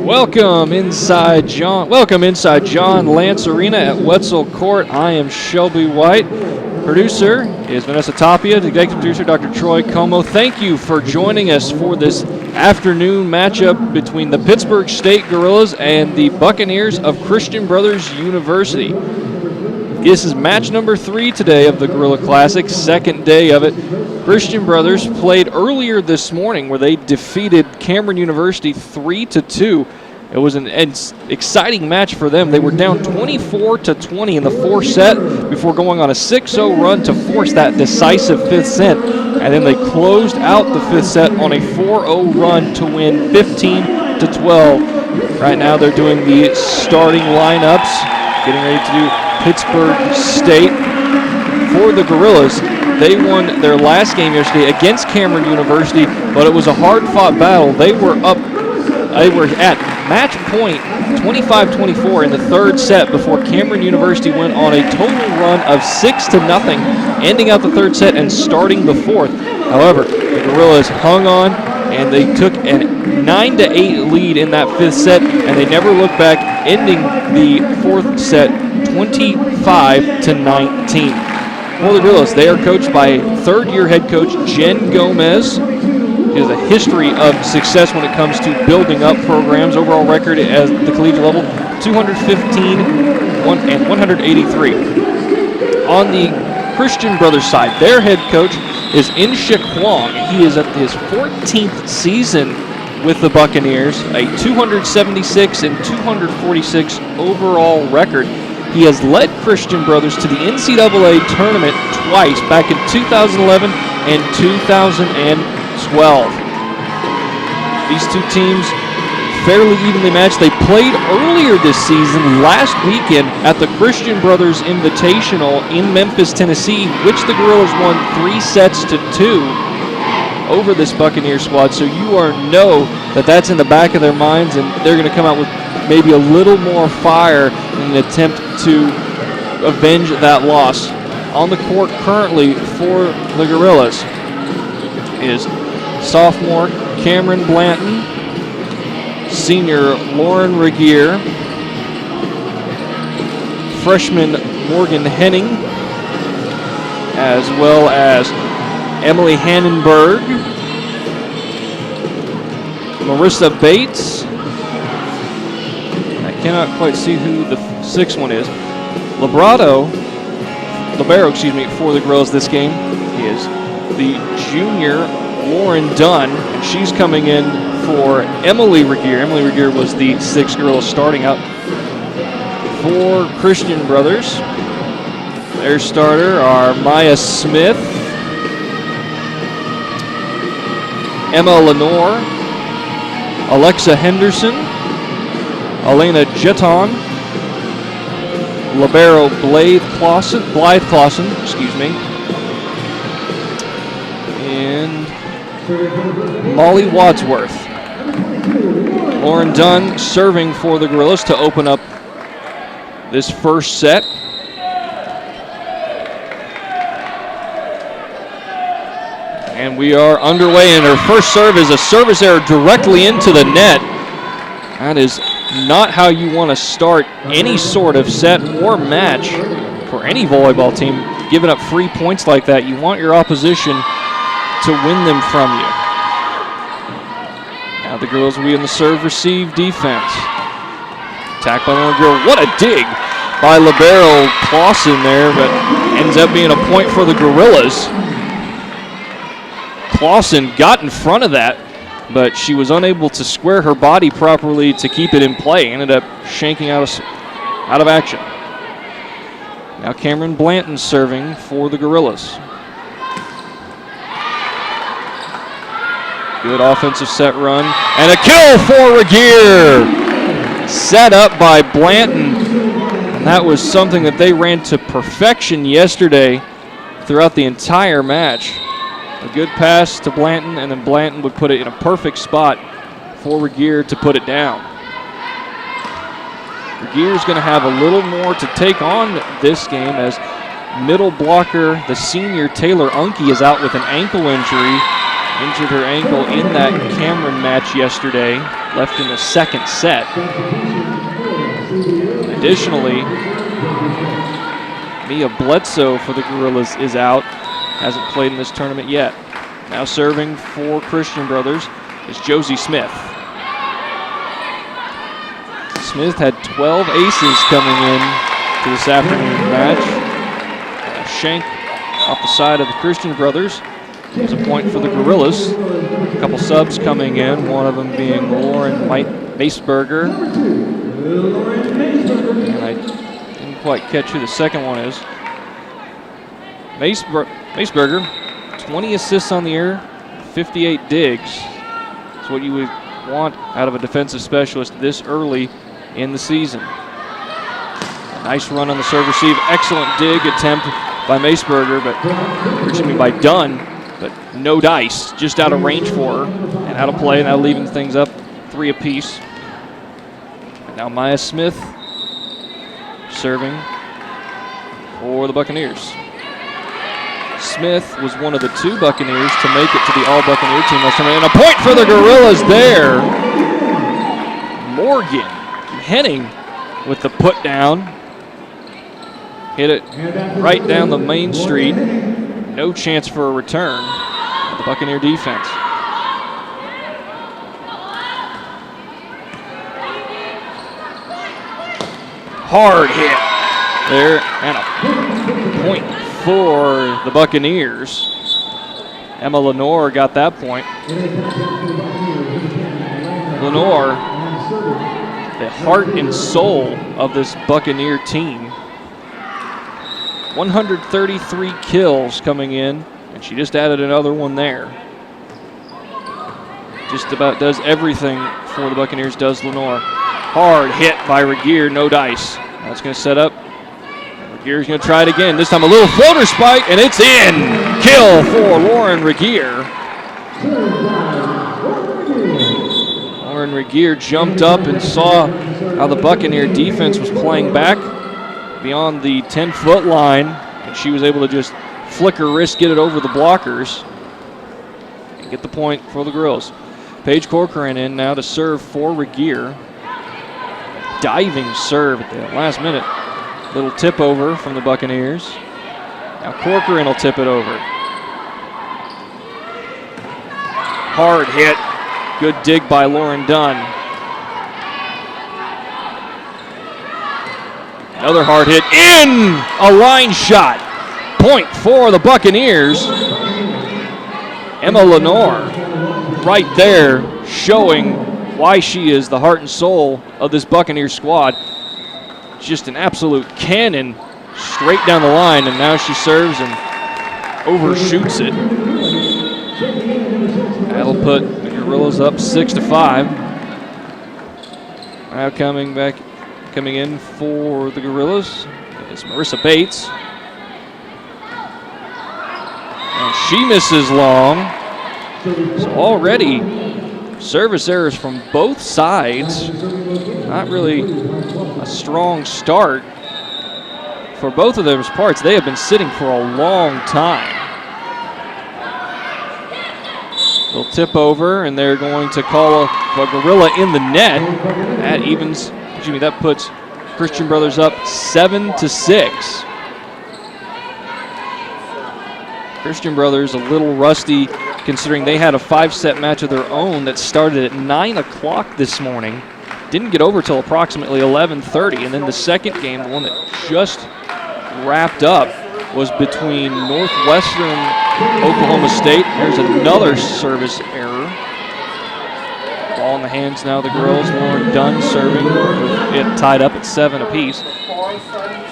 Welcome inside John Lance Arena at Wetzel Court. I am Shelby White. Producer is Vanessa Tapia. Executive producer Dr. Troy Como. Thank you for joining us for this afternoon matchup between the Pittsburgh State Gorillas and the Buccaneers of Christian Brothers University. This is match number 3 today of the Gorilla Classic, second day of it. Christian Brothers played earlier this morning where they defeated Cameron University 3-2. It was an exciting match for them. They were down 24-20 in the fourth set before going on a 6-0 run to force that decisive fifth set. And then they closed out the fifth set on a 4-0 run to win 15-12. Right now they're doing the starting lineups, getting ready to do Pittsburgh State. For the Gorillas, they won their last game yesterday against Cameron University, but it was a hard-fought battle. They were at match point 25-24 in the third set before Cameron University went on a total run of 6-0, ending out the third set and starting the fourth. However, the Gorillas hung on and they took a 9-8 lead in that fifth set, and they never looked back, ending the fourth set 25-19. For the Gorillas, they are coached by third-year head coach Jen Gomez. He has a history of success when it comes to building up programs. Overall record at the collegiate level, 215 and 183. On the Christian Brothers side, their head coach is In-Shik Huang. He is at his 14th season with the Buccaneers, a 276 and 246 overall record. He has led Christian Brothers to the NCAA tournament twice, back in 2011 and 2012. These two teams fairly evenly matched. They played earlier this season, last weekend, at the Christian Brothers Invitational in Memphis, Tennessee, which the Gorillas won 3-2 over this Buccaneer squad. So you know that that's in the back of their minds, and they're going to come out with maybe a little more fire in an attempt to avenge that loss. On the court currently for the Gorillas is sophomore Cameron Blanton, senior Lauren Regier, freshman Morgan Henning, as well as Emily Hannenberg, Marissa Bates. I cannot quite see who the sixth one is. Libero, for the Gorillas this game is the junior Lauren Dunn, and she's coming in for Emily Regier. Emily Regier was the sixth Gorilla starting out for Christian Brothers. Their starter are Maya Smith, Emma Lenore, Alexa Henderson, Elena Jeton, libero Blythe Clausen, and Molly Wadsworth. Lauren Dunn serving for the Gorillas to open up this first set. And we are underway, and her first serve is a service error directly into the net. That is not how you want to start any sort of set or match for any volleyball team. Giving up free points like that, you want your opposition to win them from you. Now the girls will be in the serve-receive defense. Attack by the girl. What a dig by libero Clausen there, but ends up being a point for the Gorillas. Clausen got in front of that, but she was unable to square her body properly to keep it in play. Ended up shanking out of action. Now Cameron Blanton serving for the Gorillas. Good offensive set run, and a kill for Regier. Set up by Blanton, and that was something that they ran to perfection yesterday throughout the entire match. A good pass to Blanton, and then Blanton would put it in a perfect spot for Regier to put it down. Regier's going to have a little more to take on this game as middle blocker, the senior Taylor Unke, is out with an ankle injury. injured her ankle in that Cameron match yesterday, left in the second set. Additionally, Mia Bledsoe for the Gorillas is out, hasn't played in this tournament yet. Now serving for Christian Brothers is Josie Smith. Smith had 12 aces coming in to this afternoon's match. A shank off the side of the Christian Brothers. There's a point for the Gorillas. A couple subs coming in, one of them being Lauren Maceberger. And I didn't quite catch who the second one is. Maceberger, 20 assists on the year, 58 digs. That's what you would want out of a defensive specialist this early in the season. A nice run on the serve receive. Excellent dig attempt by Maceberger, by Dunn, but no dice. Just out of range for her and out of play, now leaving things up 3 apiece. And now Maya Smith serving for the Buccaneers. Smith was one of the 2 Buccaneers to make it to the All-Buccaneer team last time. And a point for the Gorillas there. Morgan Henning with the put down. Hit it right down the main street. No chance for a return. The Buccaneer defense. Hard hit there, and a point for the Buccaneers. Emma Lenore got that point. Lenore, the heart and soul of this Buccaneer team. 133 kills coming in, and she just added another one there. Just about does everything for the Buccaneers, does Lenore. Hard hit by Regier, no dice. That's going to set up. Regier's going to try it again. This time a little floater spike, and it's in. Kill for Lauren Regier. Lauren Regier jumped up and saw how the Buccaneer defense was playing back beyond the 10-foot line, and she was able to just flick her wrist, get it over the blockers, and get the point for the Gorillas. Paige Corcoran in now to serve for Regier. Diving serve at the last minute. Little tip over from the Buccaneers. Now Corcoran will tip it over. Hard hit. Good dig by Lauren Dunn. Another hard hit in! A line shot. Point for the Buccaneers. Emma Lenore right there showing why she is the heart and soul of this Buccaneer squad. Just an absolute cannon straight down the line, and now she serves and overshoots it. That'll put the Gorillas up 6-5. Now coming in for the Gorillas is Marissa Bates. And she misses long. So already service errors from both sides. Not really a strong start for both of those parts. They have been sitting for a long time. They'll tip over, and they're going to call a Gorilla in the net. That puts Christian Brothers up 7-6. Christian Brothers a little rusty, considering they had a 5-set match of their own that started at 9 o'clock this morning. Didn't get over till approximately 11:30, and then the second game, the one that just wrapped up, was between Northwestern Oklahoma State. There's another service error. Ball in the hands now of the girls. Lauren Dunn serving, with it tied up at 7 apiece.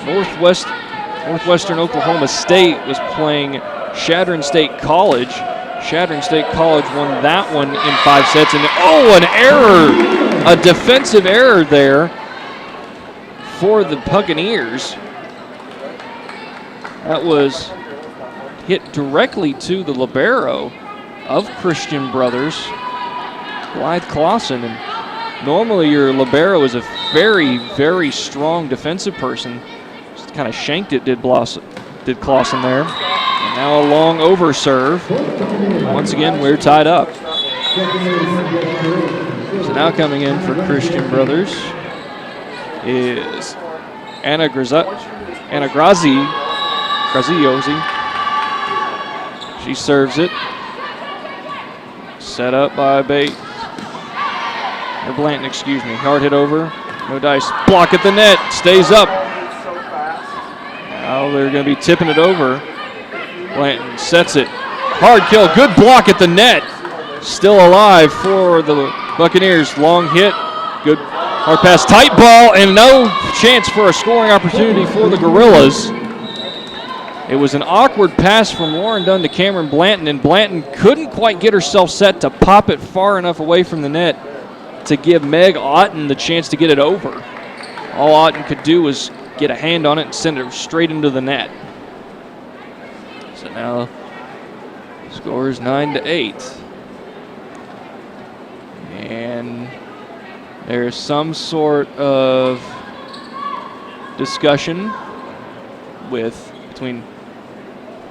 Northwestern Oklahoma State was playing Chadron State College. Chadron State College won that one in 5 sets, and an error, a defensive error there for the Buccaneers. That was hit directly to the libero of Christian Brothers, Blythe Clausen. And normally your libero is a very, very strong defensive person. Just kind of shanked it, did Clausen there. And Now a long over serve. Once again, we're tied up. So now coming in for Christian Brothers is Anna Graziosi. She serves it. Set up by Blanton, excuse me. Hard hit over. No dice. Block at the net. Stays up. Now they're going to be tipping it over. Blanton sets it. Hard kill. Good block at the net. Still alive for the Buccaneers. Long hit. Good hard pass. Tight ball, and no chance for a scoring opportunity for the Gorillas. It was an awkward pass from Lauren Dunn to Cameron Blanton, and Blanton couldn't quite get herself set to pop it far enough away from the net to give Meg Otten the chance to get it over. All Otten could do was get a hand on it and send it straight into the net. So now the score is 9-8. And there's some sort of discussion between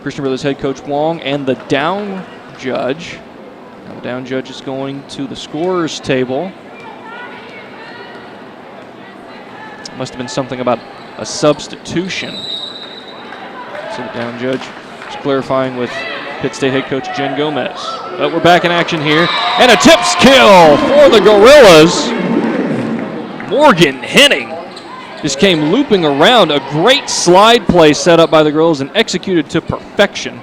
Christian Brothers head coach Wong and the down judge. Now the down judge is going to the scorer's table. Must have been something about a substitution. So the down judge is clarifying with Pitt State head coach Jen Gomez. But we're back in action here. And a tips kill for the Gorillas. Morgan Henning just came looping around. A great slide play set up by the Gorillas and executed to perfection.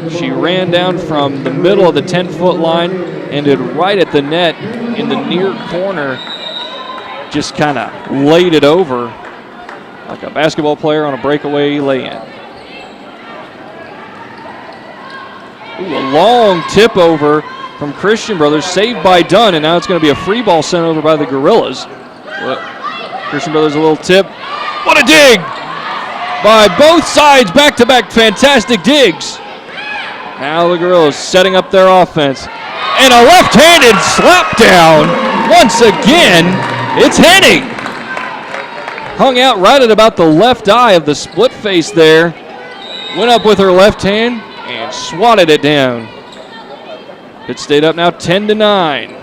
She ran down from the middle of the 10-foot line, ended right at the net in the near corner. Just kind of laid it over like a basketball player on a breakaway lay-in. Ooh, a long tip over from Christian Brothers, saved by Dunn, and now it's going to be a free ball sent over by the Gorillas. Christian Brothers a little tip. What a dig by both sides, back-to-back fantastic digs. Now the Gorillas setting up their offense. And a left-handed slap down. Once again, it's Henning. Hung out right at about the left eye of the split face there. Went up with her left hand and swatted it down. It stayed up now 10-9.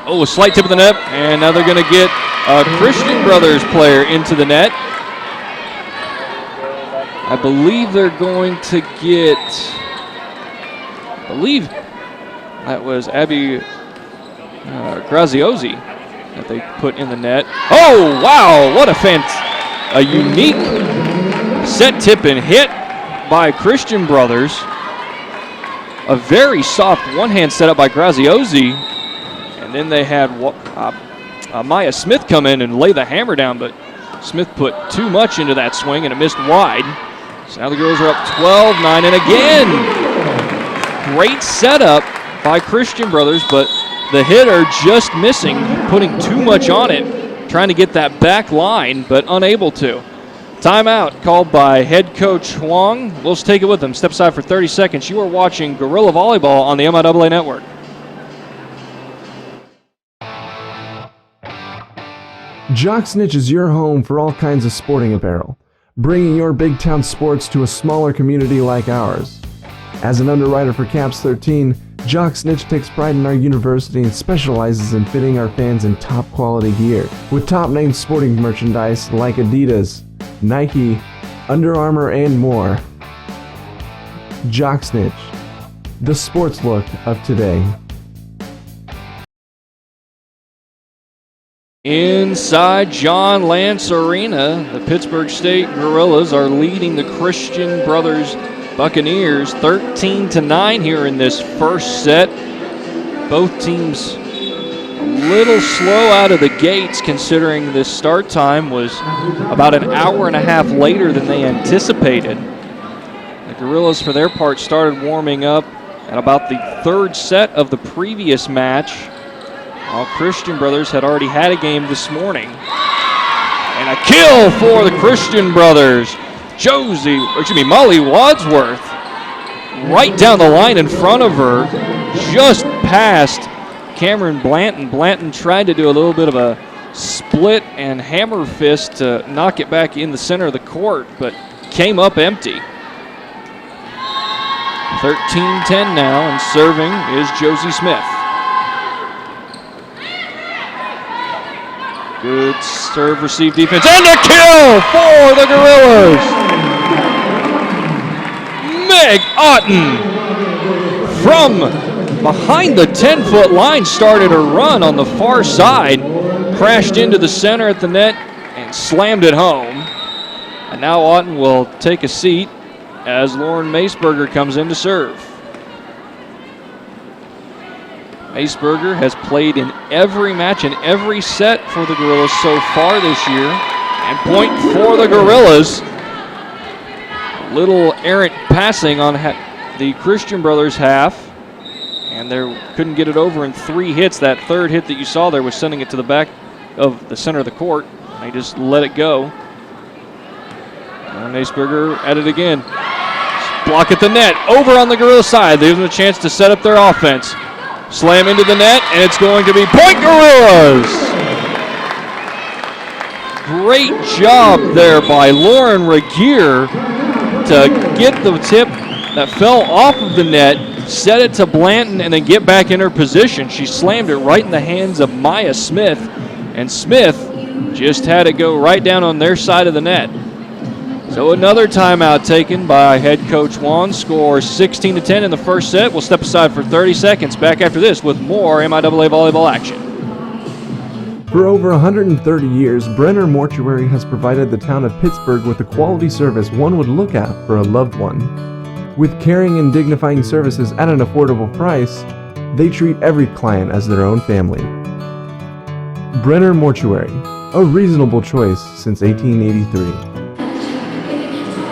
Oh, a slight tip of the net, and now they're going to get a Christian Brothers player into the net. I believe they're going to get, that was Abby Graziosi that they put in the net. Oh, wow, what a unique set tip and hit by Christian Brothers. A very soft one-hand setup by Graziosi. And then they had Maya Smith come in and lay the hammer down, but Smith put too much into that swing and it missed wide. So now the girls are up 12-9, and again, great setup by Christian Brothers, but the hitter just missing, putting too much on it, trying to get that back line, but unable to. Timeout called by head coach Huang. We'll take it with them. Step aside for 30 seconds. You are watching Gorilla Volleyball on the MIAA Network. Jock Snitch is your home for all kinds of sporting apparel, bringing your big town sports to a smaller community like ours. As an underwriter for Caps 13, Jock Snitch takes pride in our university and specializes in fitting our fans in top quality gear, with top name sporting merchandise like Adidas, Nike, Under Armour, and more. Jock Snitch, the sports look of today. Inside John Lance Arena, the Pittsburgh State Gorillas are leading the Christian Brothers Buccaneers 13-9 here in this first set. Both teams a little slow out of the gates, considering this start time was about an hour and a half later than they anticipated. The Gorillas, for their part, started warming up at about the third set of the previous match, while Christian Brothers had already had a game this morning. And a kill for the Christian Brothers. Molly Wadsworth right down the line in front of her, just past Cameron Blanton. Blanton tried to do a little bit of a split and hammer fist to knock it back in the center of the court, but came up empty. 13-10 now, and serving is Josie Smith. Good serve, receive, defense, and a kill for the Gorillas! Meg Otten from behind the 10-foot line started a run on the far side, crashed into the center at the net, and slammed it home. And now Otten will take a seat as Lauren Maceberger comes in to serve. Maceberger has played in every match, in every set for the Gorillas so far this year. And point for the Gorillas. A little errant passing on the Christian Brothers half. And they couldn't get it over in 3 hits. That third hit that you saw there was sending it to the back of the center of the court. They just let it go. And Maceberger at it again. Block at the net. Over on the Gorilla side. They have a chance to set up their offense. Slam into the net, and it's going to be point Gorillas! Great job there by Lauren Regier to get the tip that fell off of the net, set it to Blanton, and then get back in her position. She slammed it right in the hands of Maya Smith, and Smith just had it go right down on their side of the net. So another timeout taken by head coach Juan. Score 16-10 in the first set. We'll step aside for 30 seconds. Back after this with more MIAA volleyball action. For over 130 years, Brenner Mortuary has provided the town of Pittsburgh with the quality service one would look at for a loved one. With caring and dignifying services at an affordable price, they treat every client as their own family. Brenner Mortuary, a reasonable choice since 1883.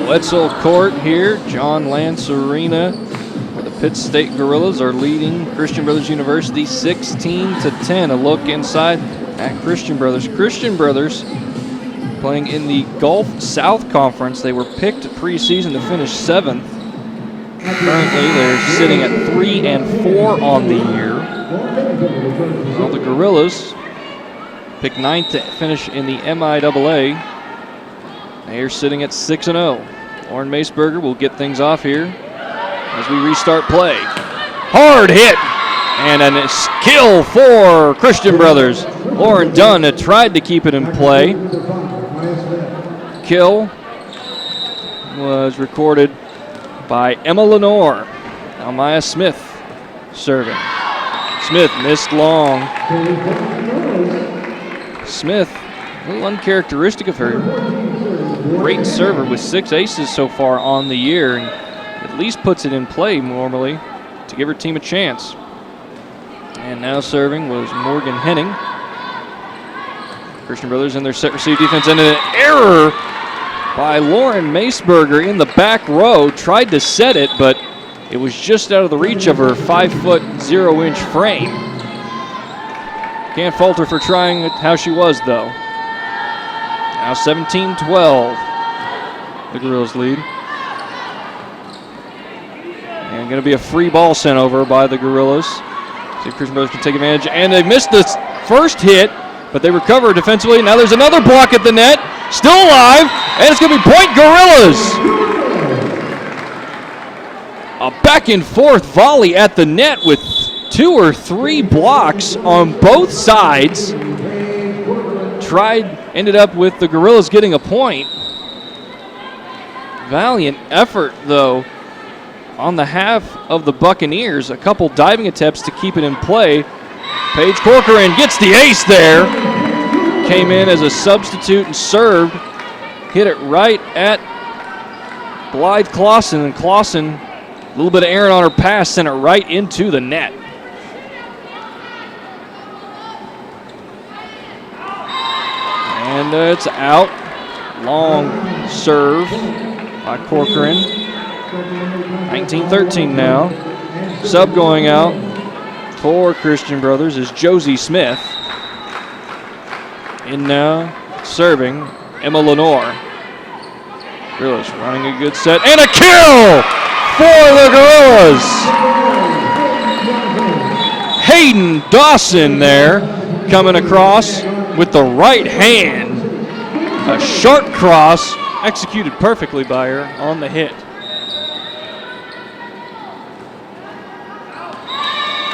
Wetzel Court here, John Lance Arena, where the Pitt State Gorillas are leading Christian Brothers University 16-10. A look inside at Christian Brothers. Christian Brothers playing in the Gulf South Conference. They were picked preseason to finish 7th. Currently, they're sitting at 3-4 on the year. While the Gorillas picked 9th to finish in the MIAA. They are sitting at 6-0. Lauren Maceberger will get things off here as we restart play. Hard hit and a skill for Christian Brothers. Lauren Dunn had tried to keep it in play. Kill was recorded by Emma Lenore. Now Maya Smith serving. Smith missed long. Smith, a little uncharacteristic of her. Great server with 6 aces so far on the year, and at least puts it in play normally to give her team a chance. And now serving was Morgan Henning. Christian Brothers in their set receive defense, and an error by Lauren Maceberger in the back row. Tried to set it, but it was just out of the reach of her 5-foot 0-inch frame. Can't fault her for trying it how she was, though. Now 17-12, the Gorillas lead. And going to be a free ball sent over by the Gorillas. See if Christian Brothers can take advantage. And they missed the first hit, but they recover defensively. Now there's another block at the net. Still alive, and it's going to be point Gorillas. A back and forth volley at the net with 2 or 3 blocks on both sides. Ended up with the Gorillas getting a point. Valiant effort, though, on the half of the Buccaneers. A couple diving attempts to keep it in play. Paige Corcoran gets the ace there. Came in as a substitute and served. Hit it right at Blythe Clausen, and Clausen, a little bit of errant on her pass, sent it right into the net. And it's out. Long serve by Corcoran. 19-13 now. Sub going out for Christian Brothers is Josie Smith. In now, serving, Emma Lenore. Gorillas running a good set, and a kill for the Gorillas! Hayden Dawson there, coming across with the right hand. A sharp cross executed perfectly by her on the hit.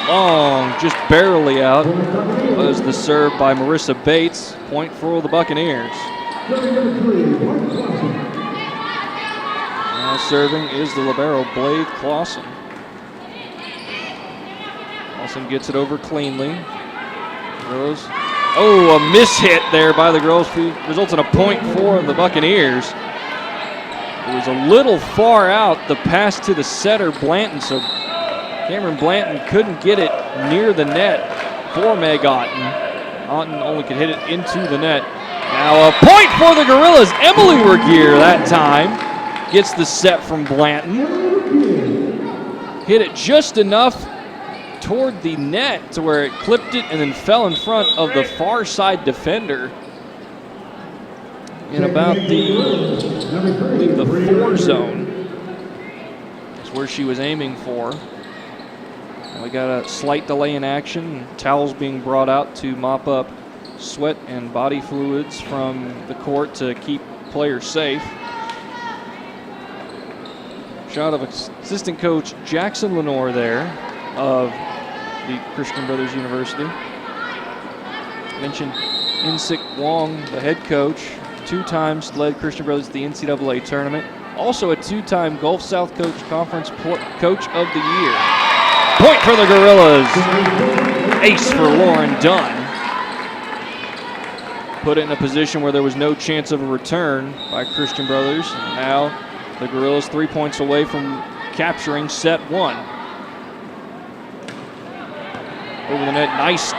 Long, just barely out, was the serve by Marissa Bates. Point for the Buccaneers. Now serving is the libero, Blade Clausen. Clausen gets it over cleanly. Girls. Oh, a mishit there by the girls, results in a point for the Buccaneers. It was a little far out, the pass to the setter, Blanton, so Cameron Blanton couldn't get it near the net for Meg Otten. Otten only could hit it into the net. Now a point for the Gorillas. Emily Regier that time gets the set from Blanton. Hit it just enough toward the net to where it clipped it and then fell in front of the far side defender in about the 4 zone. That's where she was aiming for. And we got a slight delay in action. Towels being brought out to mop up sweat and body fluids from the court to keep players safe. Shot of assistant coach Jackson Lenore there of the Christian Brothers University. Mentioned Insik Wong, the head coach, 2 times led Christian Brothers to the NCAA tournament. Also a 2-time Gulf South Coach Conference Coach of the Year. Point for the Gorillas. Ace for Lauren Dunn. Put it in a position where there was no chance of a return by Christian Brothers. Now the Gorillas 3 points away from capturing set 1. Over the net, nice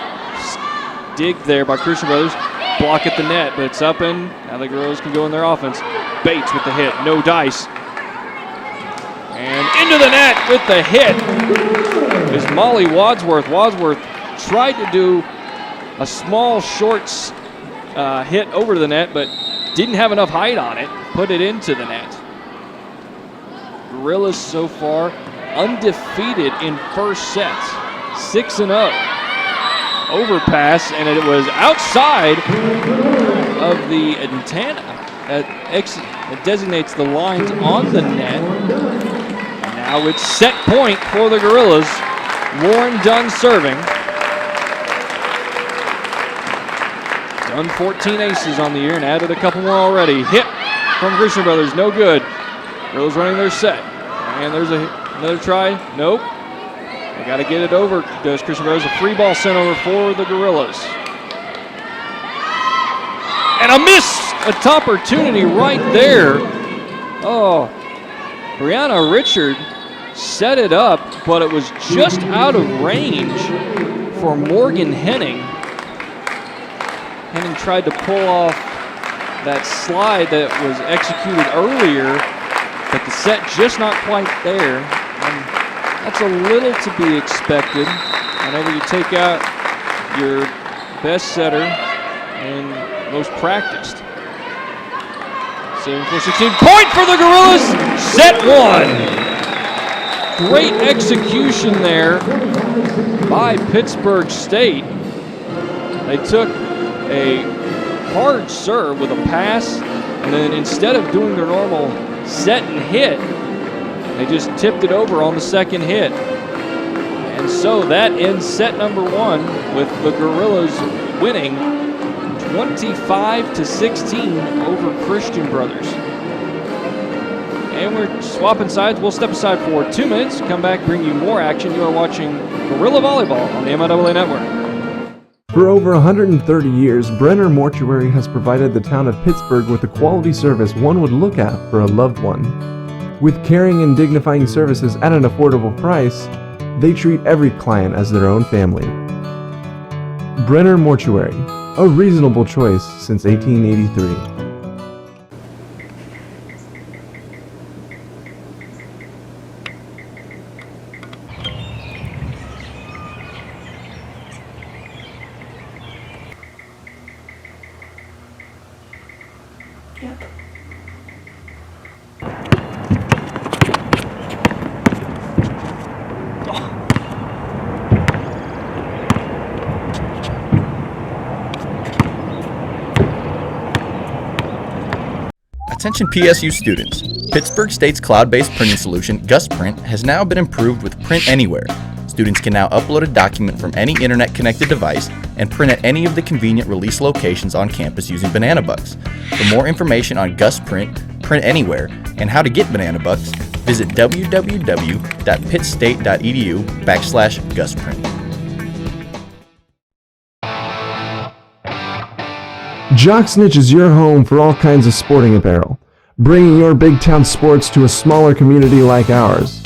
dig there by Christian Brothers. Block at the net, but it's up and now the Gorillas can go in their offense. Bates with the hit, no dice. And into the net with the hit is Molly Wadsworth. Wadsworth tried to do a small, short hit over to the net, but didn't have enough height on it. Put it into the net. Gorillas so far undefeated in first sets. 6-0. Overpass, and it was outside of the antenna that designates the lines on the net. Now it's set point for the Gorillas. Lauren Dunn serving. Dunn 14 aces on the year and added a couple more already. Hit from Christian Brothers, no good. Gorillas running their set. And there's another try, nope. They got to get it over. Does Christian Brothers. A free ball sent over for the Gorillas. And a missed opportunity right there. Oh, Brianna Richard set it up, but it was just out of range for Morgan Henning. Henning tried to pull off that slide that was executed earlier, but the set just not quite there. That's a little to be expected whenever you take out your best setter and most practiced. 7-4-16, point for the Gorillas, set 1. Great execution there by Pittsburgh State. They took a hard serve with a pass, and then instead of doing their normal set and hit, they just tipped it over on the second hit. And so that ends set number 1 with the Gorillas winning 25-16 over Christian Brothers. And we're swapping sides. We'll step aside for 2 minutes, come back, bring you more action. You are watching Gorilla Volleyball on the MIAA Network. For over 130 years, Brenner Mortuary has provided the town of Pittsburgh with the quality service one would look at for a loved one. With caring and dignifying services at an affordable price, they treat every client as their own family. Brenner Mortuary, a reasonable choice since 1883. Attention PSU students. Pittsburgh State's cloud-based printing solution, GusPrint, has now been improved with Print Anywhere. Students can now upload a document from any internet-connected device and print at any of the convenient release locations on campus using Banana Bucks. For more information on GusPrint, Print Anywhere, and how to get Banana Bucks, visit www.pittstate.edu/GusPrint. Jocksnitch is your home for all kinds of sporting apparel, bringing your big town sports to a smaller community like ours.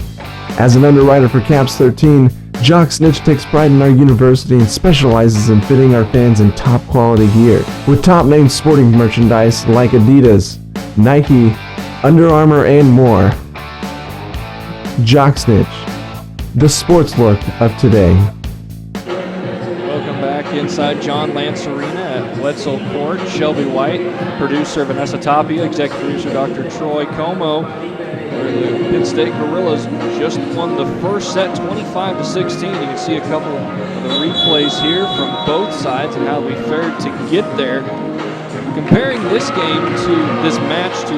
As an underwriter for Caps 13, Jocksnitch takes pride in our university and specializes in fitting our fans in top quality gear, with top name sporting merchandise like Adidas, Nike, Under Armour, and more. Jocksnitch, the sports look of today. Welcome back inside John Lance Arena at Wetzel Court. Shelby White, producer Vanessa Tapia, executive producer Dr. Troy Como. Where the Pitt State Gorillas just won the first set 25-16. You can see a couple of the replays here from both sides and how we fared to get there. Comparing this game to this match to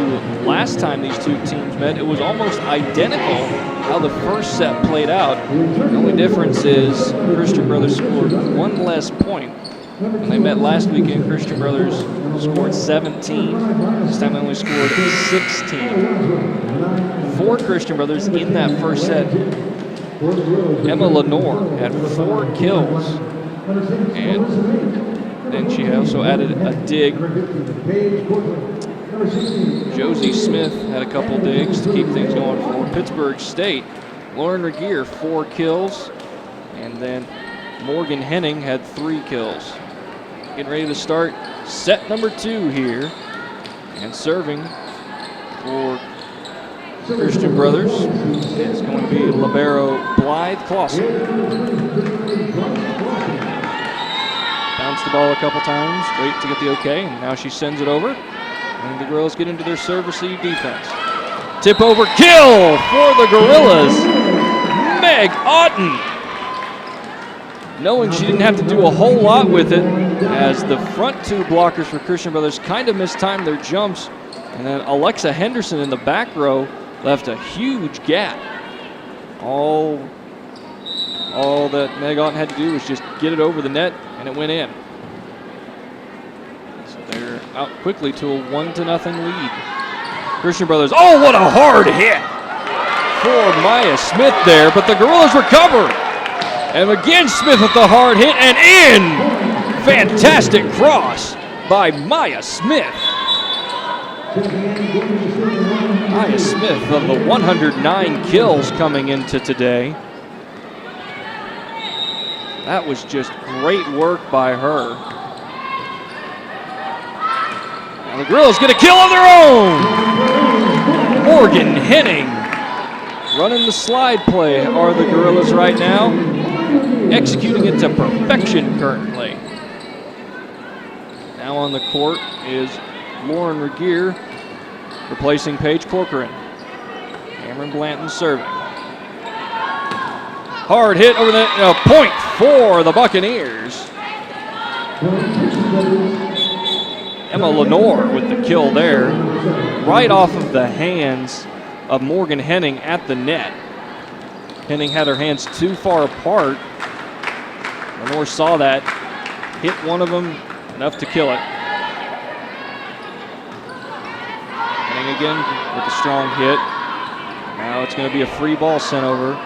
last time these two teams met, it was almost identical how the first set played out. The only difference is Christian Brothers scored one less point. When they met last weekend, Christian Brothers scored 17. This time they only scored 16. For Christian Brothers in that first set, Emma Lenore had 4 kills. And then she also added a dig. Josie Smith had a couple digs to keep things going for Pittsburgh State. Lauren Regier, 4 kills. And then Morgan Henning had 3 kills. Getting ready to start set number 2 here. And serving for Christian Brothers is going to be libero Blythe Clausen. Bounce the ball a couple times, wait to get the okay, and now she sends it over. And the girls get into their serve receive defense. Tip over kill for the Gorillas. Meg Otten. Knowing she didn't have to do a whole lot with it, as the front 2 blockers for Christian Brothers kind of mistimed their jumps. And then Alexa Henderson in the back row left a huge gap. All that Meg Otten had to do was just get it over the net, and it went in. So they're out quickly to a 1-0 lead. Christian Brothers, oh, what a hard hit for Maya Smith there, but the Gorillas recover. And again, Smith with the hard hit, and in! Fantastic cross by Maya Smith. Maya Smith of the 109 kills coming into today. That was just great work by her. Now the Gorillas get a kill of their own. Morgan Henning running the slide play are the Gorillas right now. Executing it to perfection currently. Now on the court is Lauren Regier replacing Paige Corcoran. Cameron Blanton serving. Hard hit over the point for the Buccaneers. Emma Lenore with the kill there. Right off of the hands of Morgan Henning at the net. Henning had her hands too far apart. Lenore saw that, hit one of them, enough to kill it. Henning again with a strong hit. Now it's going to be a free ball sent over.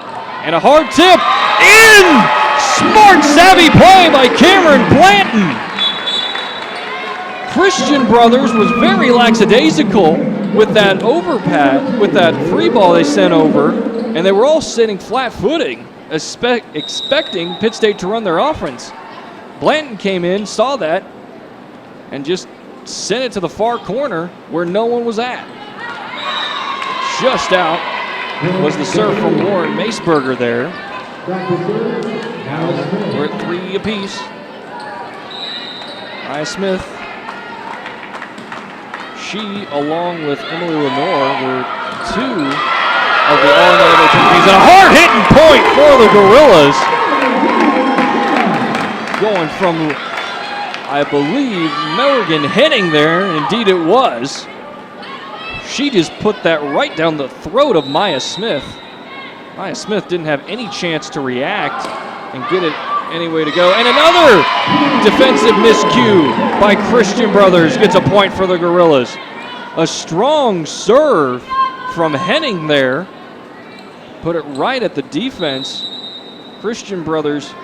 And a hard tip in! Smart, savvy play by Cameron Blanton. Christian Brothers was very lackadaisical with that overpad, with that free ball they sent over, and they were all sitting flat-footing, expecting Pitt State to run their offense. Blanton came in, saw that, and just sent it to the far corner where no one was at. Just out was the serve from Lauren Maceberger there. We're at 3 apiece. Maya Smith. She, along with Emily Lenore, were 2 of the all-night opportunities. And a hard-hitting point for the Gorillas. Going from, I believe, Morgan Henning there. Indeed it was. She just put that right down the throat of Maya Smith. Maya Smith didn't have any chance to react and get it any way to go. And another defensive miscue by Christian Brothers gets a point for the Gorillas. A strong serve from Henning there. Put it right at the defense. Christian Brothers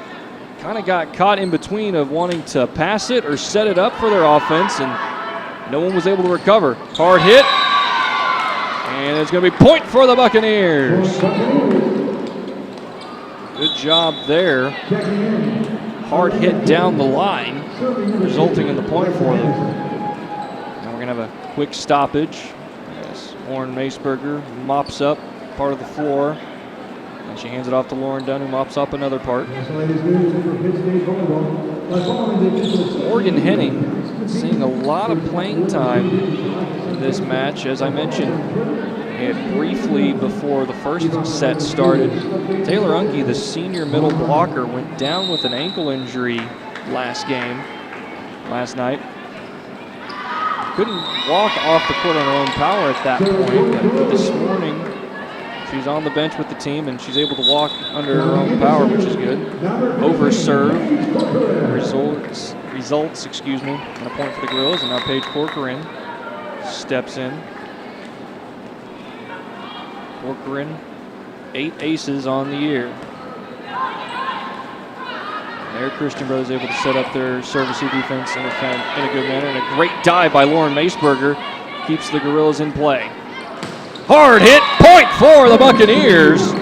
kind of got caught in between of wanting to pass it or set it up for their offense, and no one was able to recover. Hard hit, and it's going to be point for the Buccaneers. Good job there. Hard hit down the line, resulting in the point for them. Now we're going to have a quick stoppage as Lauren Maceberger mops up part of the floor. And she hands it off to Lauren Dunn, who mops up another part. Morgan Henning seeing a lot of playing time in this match. As I mentioned briefly before the first set started, Taylor Unke, the senior middle blocker, went down with an ankle injury last night. Couldn't walk off the court on her own power at that point, but this morning she's on the bench with the team, and she's able to walk under her own power, which is good. Over serve results, and a point for the Gorillas. And now Paige Corcoran steps in. Corcoran, 8 aces on the year. And there, Christian Brothers able to set up their service-y defense in a good manner. And a great dive by Lauren Maceberger keeps the Gorillas in play. Hard hit, point for the Buccaneers.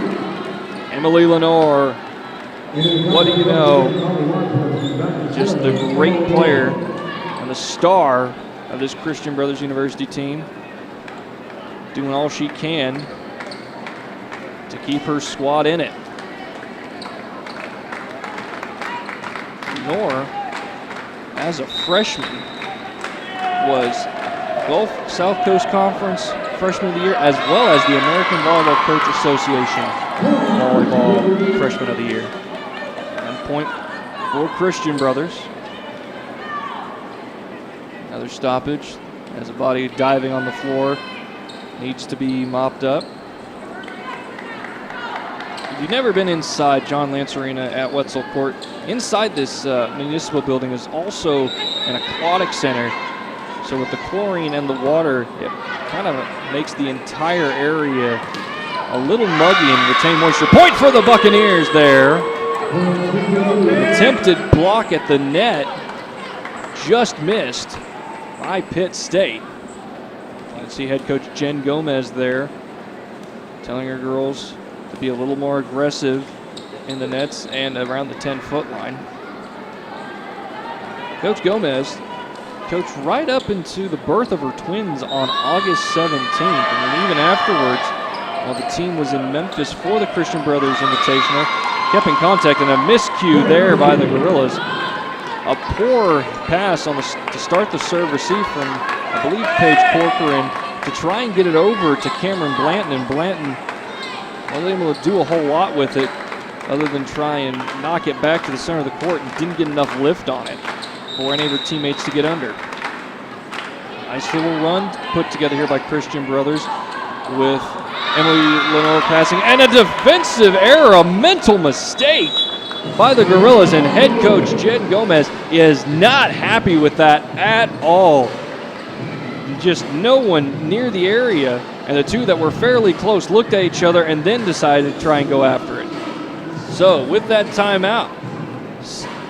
Emily Lenore, what do you know? Just the great player and the star of this Christian Brothers University team, doing all she can to keep her squad in it. Lenore, as a freshman, was Gulf South Coast Conference Freshman of the Year, as well as the American Volleyball Coach Association Volleyball Freshman of the Year. 1 point for Christian Brothers. Another stoppage as a body diving on the floor needs to be mopped up. If you've never been inside John Lance Arena at Wetzel Court, inside this municipal building is also an aquatic center. So with the chlorine and the water, it kind of makes the entire area a little muggy and retain moisture. Point for the Buccaneers there. Attempted block at the net, just missed by Pitt State. You can see head coach Jen Gomez there telling her girls to be a little more aggressive in the nets and around the 10-foot line. Coach Gomez coached right up into the birth of her twins on August 17th. And then even afterwards, while the team was in Memphis for the Christian Brothers Invitational, kept in contact, and a miscue there by the Gorillas. A poor pass to start the serve receive from, I believe, Paige Corcoran to try and get it over to Cameron Blanton, and Blanton wasn't able to do a whole lot with it other than try and knock it back to the center of the court, and didn't get enough lift on it for any of her teammates to get under. Nice little run put together here by Christian Brothers with Emily Lenore passing, and a defensive error, a mental mistake by the Gorillas, and head coach Jen Gomez is not happy with that at all. Just no one near the area, and the two that were fairly close looked at each other and then decided to try and go after it. So with that timeout,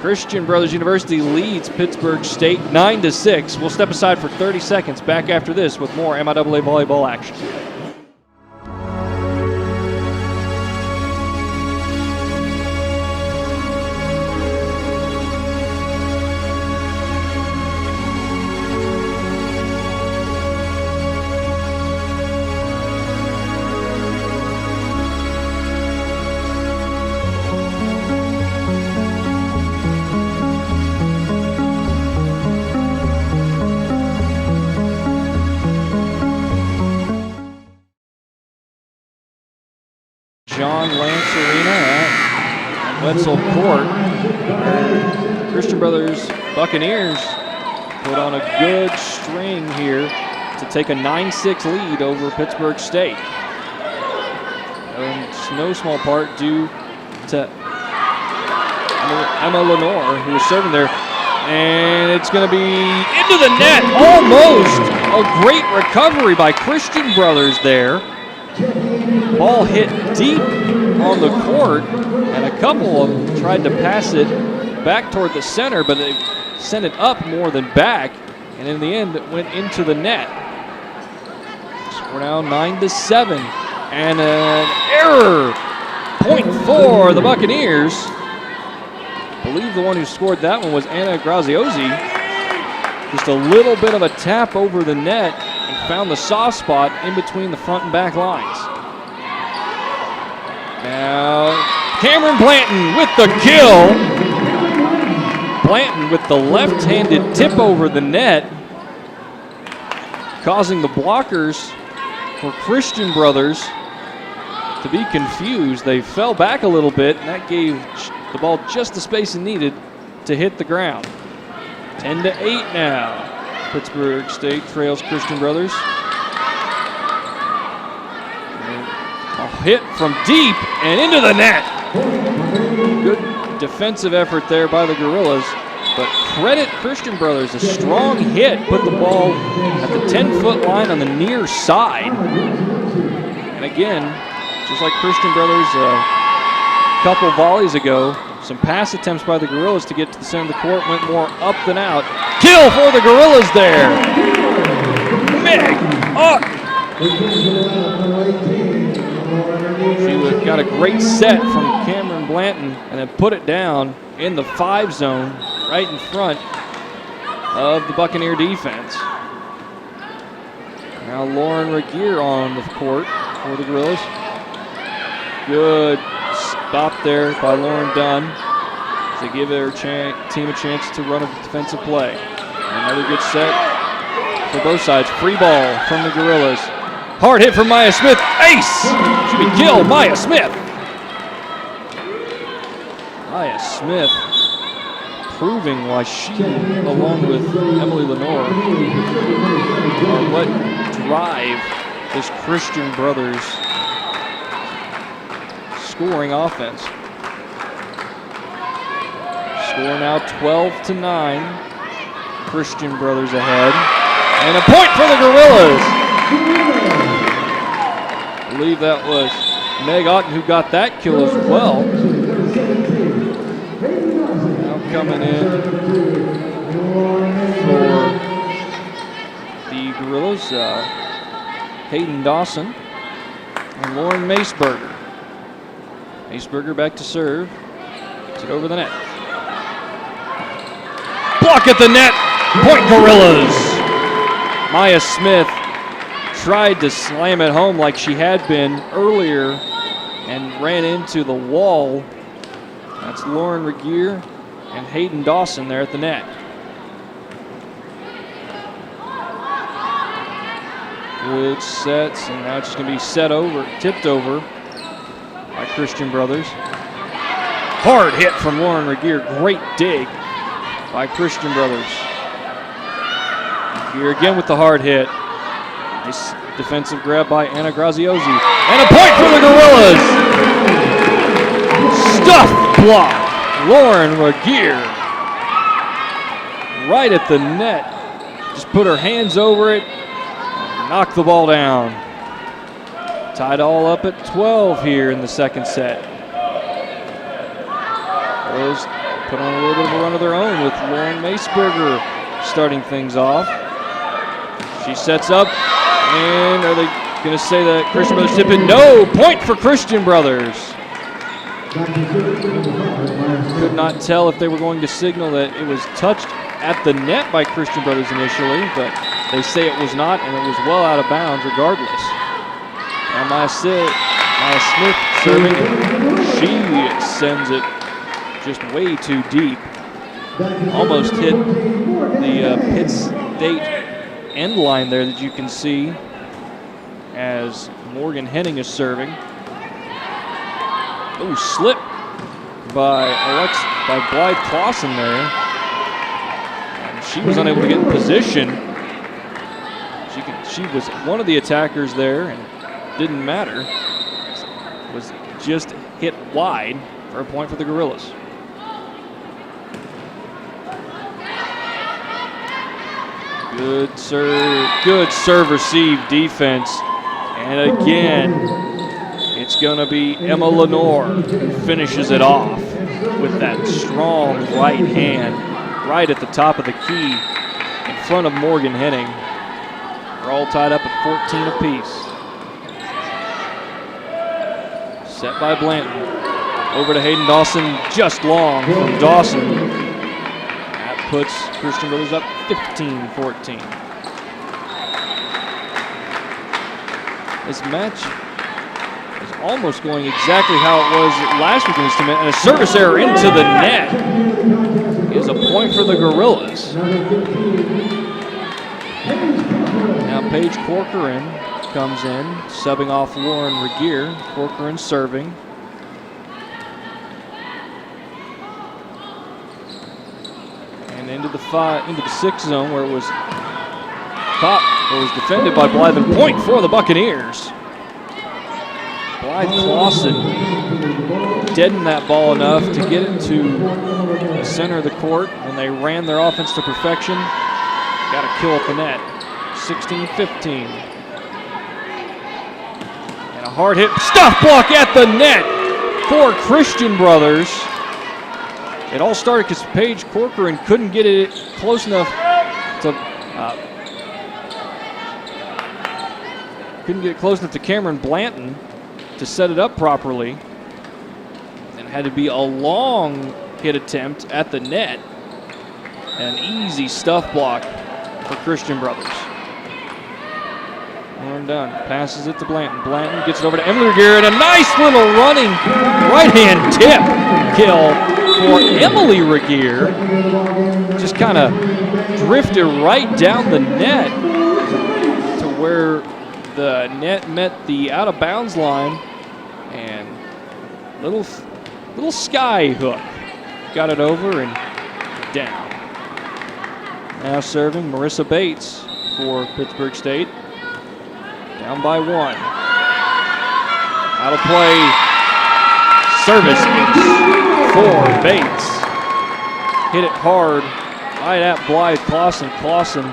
Christian Brothers University leads Pittsburgh State 9-6. We'll step aside for 30 seconds. Back after this with more MIAA volleyball action. John Lance Arena at Wetzel Court, where Christian Brothers Buccaneers put on a good string here to take a 9-6 lead over Pittsburg State. And it's no small part due to Emma Lenore, who is serving there. And it's going to be into the net, almost. A great recovery by Christian Brothers there. Ball hit deep on the court, and a couple of them tried to pass it back toward the center, but they sent it up more than back, and in the end, it went into the net. So we're now 9-7, and an error. Point for the Buccaneers. I believe the one who scored that one was Anna Graziosi. Just a little bit of a tap over the net and found the soft spot in between the front and back lines. Now, Cameron Blanton with the kill. Blanton with the left-handed tip over the net, causing the blockers for Christian Brothers to be confused. They fell back a little bit, and that gave the ball just the space it needed to hit the ground. 10-8 now. Pittsburg State trails Christian Brothers. A hit from deep and into the net. Good defensive effort there by the Gorillas, but credit Christian Brothers. A strong hit put the ball at the 10-foot line on the near side. And again, just like Christian Brothers a couple volleys ago, some pass attempts by the Gorillas to get to the center of the court went more up than out. Kill for the Gorillas there. Meg up. She got a great set from Cameron Blanton and then put it down in the 5 zone right in front of the Buccaneer defense. Now Lauren Regier on the court for the Gorillas. Good stop there by Lauren Dunn to give their team a chance to run a defensive play. Another good set for both sides. Free ball from the Gorillas. Hard hit from Maya Smith. Ace! Should be killed. Maya Smith. Maya Smith proving why she, along with Emily Lenore, are what drive this Christian Brothers scoring offense. Score now 12-9. Christian Brothers ahead. And a point for the Gorillas. I believe that was Meg Otten who got that kill as well. Now coming in for the Gorillas, Hayden Dawson and Lauren Maceberger. Maceberger back to serve. Gets it over the net. Block at the net. Point Gorillas. Maya Smith tried to slam it home like she had been earlier and ran into the wall. That's Lauren Regier and Hayden Dawson there at the net. Good sets, and now it's just going to be set over, tipped over by Christian Brothers. Hard hit from Lauren Regier. Great dig by Christian Brothers. Here again with the hard hit. Nice defensive grab by Anna Graziosi. And a point for the Gorillas. Stuffed block. Lauren Regier. Right at the net. Just put her hands over it. Knock the ball down. Tied all up at 12 here in the second set. Gorillas put on a little bit of a run of their own with Lauren Maceberger starting things off. She sets up, and are they going to say that Christian Brothers tip it? No, point for Christian Brothers. Could not tell if they were going to signal that it was touched at the net by Christian Brothers initially, but they say it was not, and it was well out of bounds regardless. Now Maya Smith serving, and she sends it just way too deep. Almost hit the Pitt State end line there that you can see as Morgan Henning is serving. Oh, slip by Blythe Clausen there. And she was unable to get in position. She was one of the attackers there, and didn't matter. Was just hit wide for a point for the Gorillas. Good serve receive defense. And again, it's going to be Emma Lenore who finishes it off with that strong right hand right at the top of the key in front of Morgan Henning. We're all tied up at 14 apiece. Set by Blanton. Over to Hayden Dawson, just long from Dawson. That puts Christian Brothers up 15-14. This match is almost going exactly how it was last week in this tournament, and a service error into the net is a point for the Gorillas. Now Paige Corcoran comes in, subbing off Lauren Regier. Corcoran serving. And into the 6 zone where it was caught, or was defended by Blythe. And point for the Buccaneers. Blythe Clausen deadened that ball enough to get it to the center of the court when they ran their offense to perfection. Got a kill at the net. 16-15. And a hard hit stuff block at the net for Christian Brothers. It all started because Paige Corcoran couldn't get it close enough to Cameron Blanton to set it up properly, and had to be a long hit attempt at the net. An easy stuff block for Christian Brothers. Lauren Dunn passes it to Blanton. Blanton gets it over to Emily Regier, and a nice little running right-hand tip kill for Emily Regier. Just kind of drifted right down the net to where the net met the out-of-bounds line, and little sky hook got it over and down. Now serving Marissa Bates for Pittsburgh State. Down by 1. Out of play. Service for Bates. Hit it hard right at Blythe Clausen. Clausen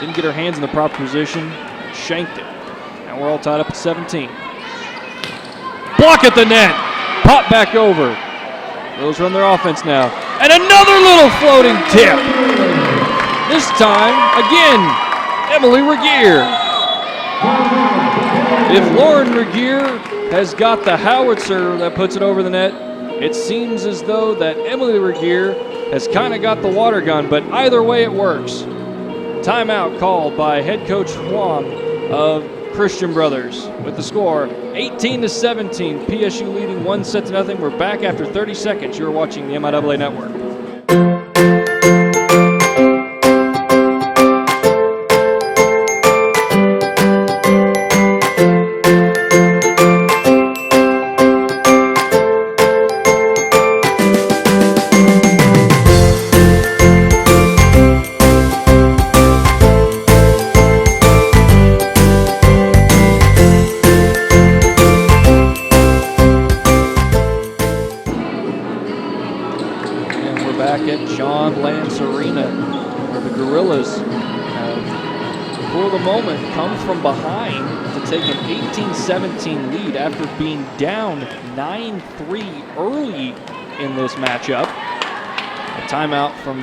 didn't get her hands in the proper position. Shanked it. And we're all tied up at 17. Block at the net. Pop back over. Those run their offense now. And another little floating tip. This time, again, Emily Regier. If Lauren Regier has got the howitzer that puts it over the net, it seems as though that Emily Regier has kind of got the water gun, but either way it works. Timeout called by head coach Huang of Christian Brothers with the score 18-17. PSU leading 1-0. We're back after 30 seconds. You're watching the MIAA Network. From behind to take an 18-17 lead after being down 9-3 early in this matchup. A timeout from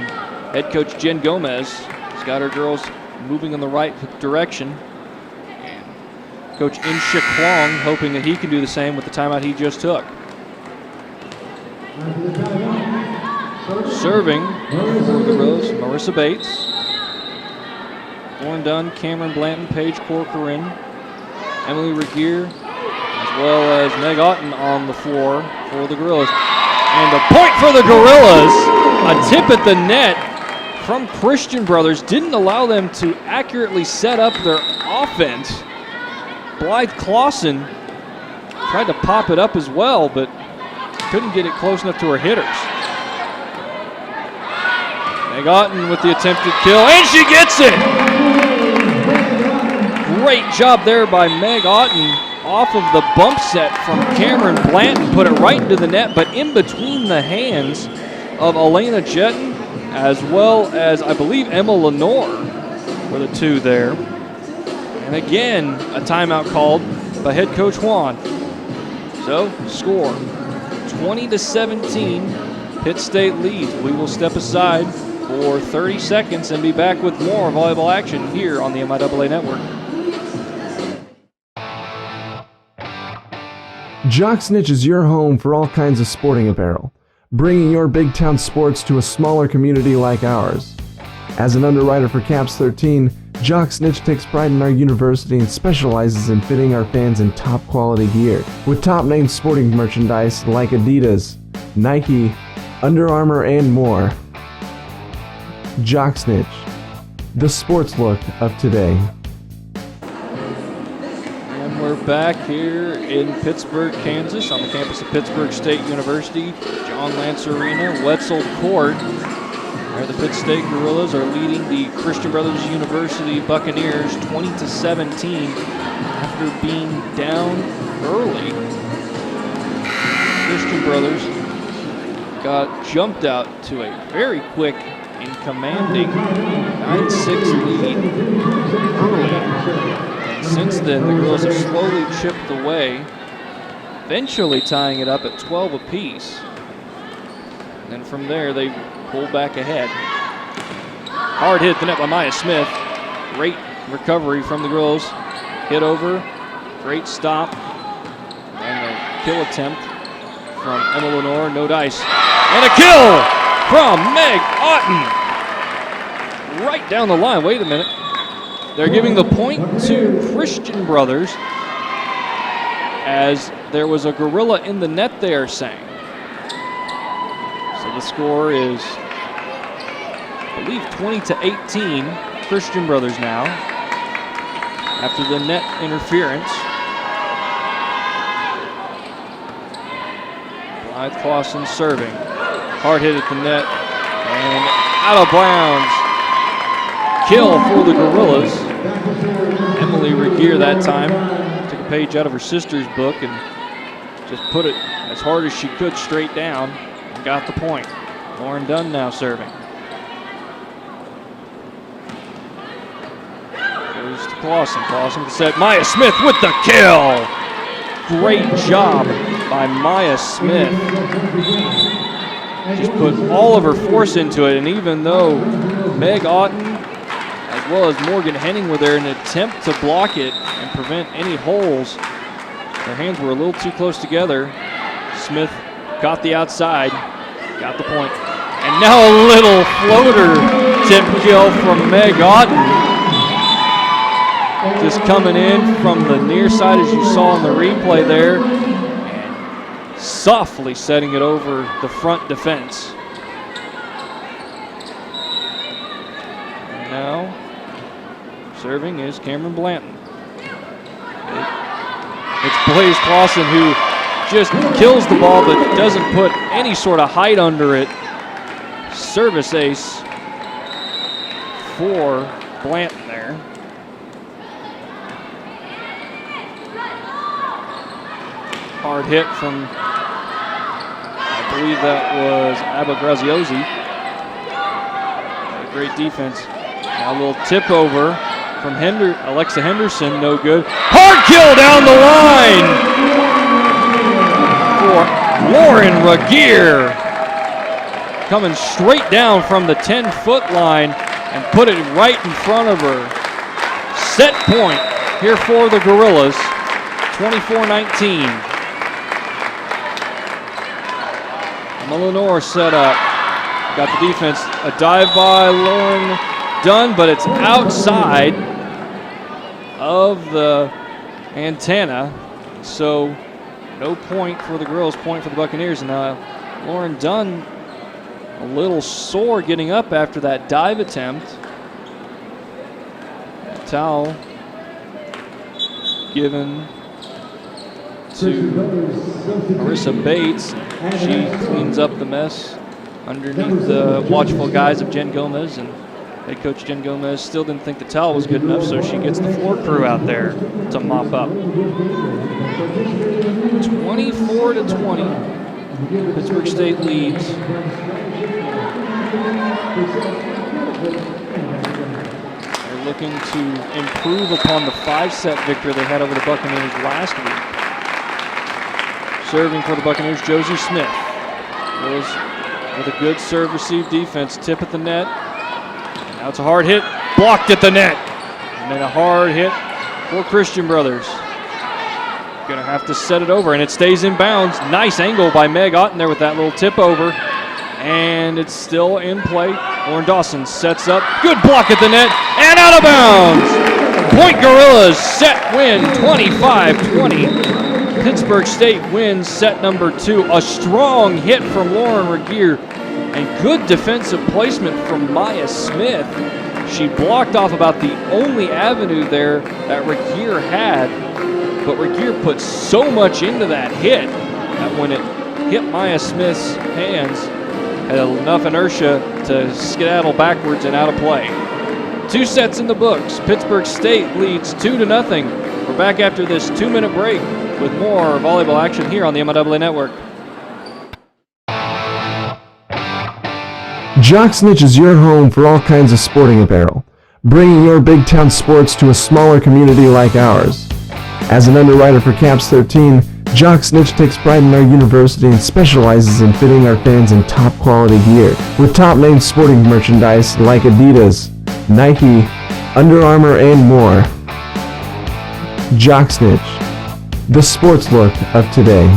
head coach Jen Gomez. She's got her girls moving in the right direction. And Coach In-Shik Huang hoping that he can do the same with the timeout he just took. Serving for the Gorillas, Marissa Bates. Lauren Dunn, Cameron Blanton, Paige Corcoran, Emily Regier, as well as Meg Otten on the floor for the Gorillas. And a point for the Gorillas. A tip at the net from Christian Brothers didn't allow them to accurately set up their offense. Blythe Clausen tried to pop it up as well, but couldn't get it close enough to her hitters. Meg Otten with the attempted kill, and she gets it! Great job there by Meg Otten off of the bump set from Cameron Blanton. Put it right into the net, but in between the hands of Elena Jetton, as well as, I believe, Emma Lenore were the two there. And again, a timeout called by head coach Juan. So, score 20-17, Pitt State leads. We will step aside for 30 seconds and be back with more volleyball action here on the MIAA Network. Jock Snitch is your home for all kinds of sporting apparel, bringing your big town sports to a smaller community like ours. As an underwriter for Caps 13, Jock Snitch takes pride in our university and specializes in fitting our fans in top quality gear. With top name sporting merchandise like Adidas, Nike, Under Armour, and more. Jock Snitch, the sports look of today. And we're back here in Pittsburgh, Kansas, on the campus of Pittsburgh State University, John Lance Arena, Wetzel Court, where the Pitt State Gorillas are leading the Christian Brothers University Buccaneers 20-17 after being down early. Christian Brothers got jumped out to a very quick and commanding 9-6 lead early. And since then, the Gorillas have slowly chipped away, eventually tying it up at 12 apiece. And then from there, they pull back ahead. Hard hit at the net by Maya Smith. Great recovery from the Gorillas. Hit over, great stop. And a kill attempt from Emma Lenore, no dice. And a kill from Meg Otten. Right down the line, wait a minute. They're giving the point to Christian Brothers as there was a gorilla in the net, they are saying. So the score is, I believe, 20-18, Christian Brothers now, after the net interference. Blythe Clausen serving. Hard hit at the net, and out of bounds. Kill for the Gorillas. Emily Regier that time took a page out of her sister's book and just put it as hard as she could straight down and got the point. Lauren Dunn now serving. Goes to Clausen. Clausen with the set. Maya Smith with the kill. Great job by Maya Smith. Just put all of her force into it, and even though Meg Otten as well as Morgan Henning were there in an attempt to block it and prevent any holes, their hands were a little too close together. Smith got the outside, got the point. And now a little floater tip kill from Meg Otten. Just coming in from the near side as you saw in the replay there. And softly setting it over the front defense. And now serving is Cameron Blanton. It's Blaze Clausen who just kills the ball but doesn't put any sort of height under it. Service ace for Blanton there. Hard hit from, I believe that was Abba Graziosi. Great defense. Now a little tip over from Alexa Henderson, no good. Hard kill down the line for Lauren Regier. Coming straight down from the 10-foot line and put it right in front of her. Set point here for the Gorillas, 24-19. Lenore set up, got the defense, a dive by Lauren Dunn, but it's outside of the antenna, so no point for the girls, point for the Buccaneers. And now Lauren Dunn a little sore getting up after that dive attempt. A towel given to Marissa Bates. She cleans up the mess underneath the watchful guys of Jen Gomez and Head coach Jen Gomez still didn't think the towel was good enough, so she gets the floor crew out there to mop up. 24-20. Pittsburgh State leads. They're looking to improve upon the 5-set victory they had over the Buccaneers last week. Serving for the Buccaneers, Josie Smith. Goes with a good serve receive defense, tip at the net. Now it's a hard hit, blocked at the net. And then a hard hit for Christian Brothers. Gonna have to set it over, and it stays in bounds. Nice angle by Meg Otten there with that little tip over. And it's still in play. Lauren Dawson sets up, good block at the net, and out of bounds. Point Gorillas set win 25-20. Pittsburgh State wins set number 2. A strong hit from Lauren Regier and good defensive placement from Maya Smith. She blocked off about the only avenue there that Regier had, but Regier put so much into that hit that when it hit Maya Smith's hands, had enough inertia to skedaddle backwards and out of play. 2 sets in the books. Pittsburgh State leads 2-0. We're back after this 2-minute break with more volleyball action here on the MLW Network. Jock Snitch is your home for all kinds of sporting apparel, bringing your big town sports to a smaller community like ours. As an underwriter for Caps 13, Jock Snitch takes pride in our university and specializes in fitting our fans in top quality gear, with top name sporting merchandise like Adidas, Nike, Under Armour, and more. Jock Snitch, the sports look of today.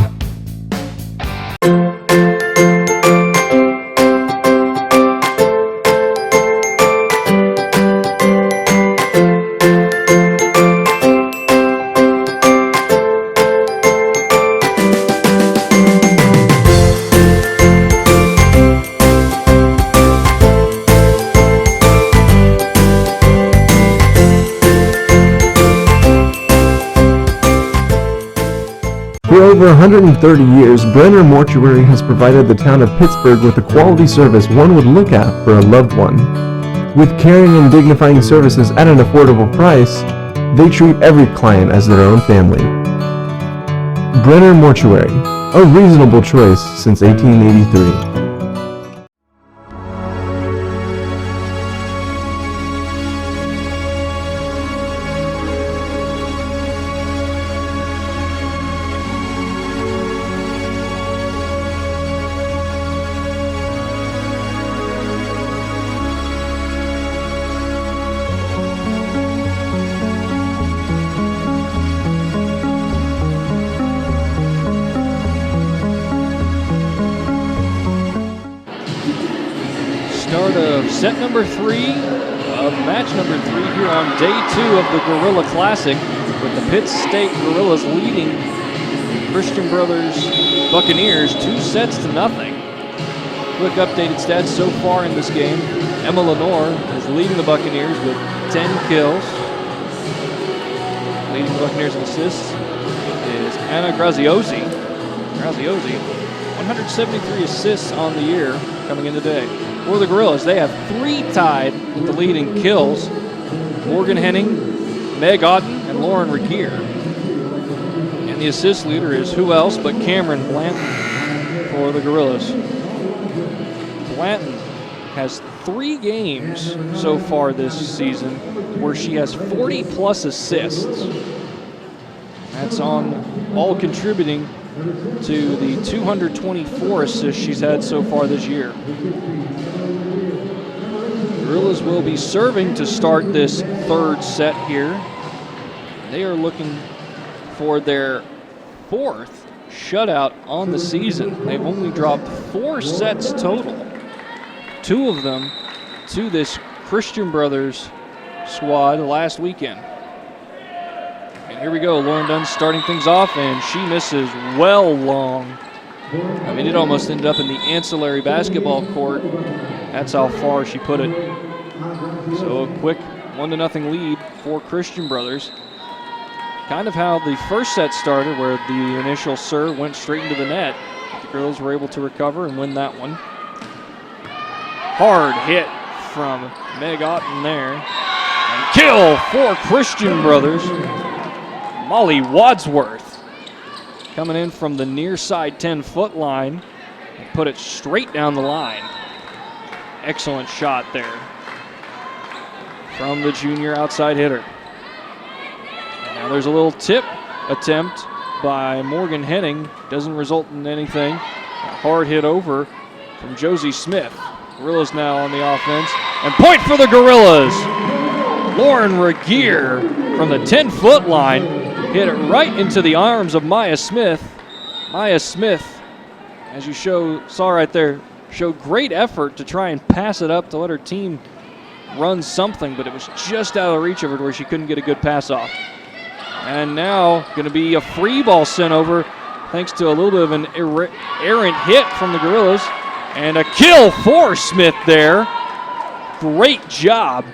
For over 130 years, Brenner Mortuary has provided the town of Pittsburgh with the quality service one would look at for a loved one. With caring and dignifying services at an affordable price, they treat every client as their own family. Brenner Mortuary, a reasonable choice since 1883. Start of set number 3 of match number 3 here on day 2 of the Gorilla Classic, with the Pitt State Gorillas leading Christian Brothers Buccaneers 2-0. Quick updated stats so far in this game. Emma Lenore is leading the Buccaneers with 10 kills. Leading the Buccaneers in assists is Anna Graziosi. 173 assists on the year coming in today. For the Gorillas, they have 3 tied with the lead in kills. Morgan Henning, Meg Otten, and Lauren Regier. And the assist leader is who else but Cameron Blanton for the Gorillas. Blanton has 3 games so far this season where she has 40-plus assists. That's on all contributing to the 224 assists she's had so far this year. Gorillas will be serving to start this 3rd set here. They are looking for their 4th shutout on the season. They've only dropped 4 sets total. 2 of them to this Christian Brothers squad last weekend. And here we go, Lauren Dunn starting things off, and she misses well long. I mean, it almost ended up in the ancillary basketball court. That's how far she put it. So a quick 1-0 lead for Christian Brothers. Kind of how the first set started, where the initial serve went straight into the net. The girls were able to recover and win that one. Hard hit from Meg Otten there. And kill for Christian Brothers. Molly Wadsworth coming in from the near side 10-foot line and put it straight down the line. Excellent shot there from the junior outside hitter. And now there's a little tip attempt by Morgan Henning. Doesn't result in anything. A hard hit over from Josie Smith. Gorillas now on the offense. And point for the Gorillas. Lauren Regier from the 10-foot line hit it right into the arms of Maya Smith. Maya Smith, as you saw right there, showed great effort to try and pass it up to let her team run something, but it was just out of reach of her where she couldn't get a good pass off. And now going to be a free ball sent over thanks to a little bit of an errant hit from the Gorillas. And a kill for Smith there. Great job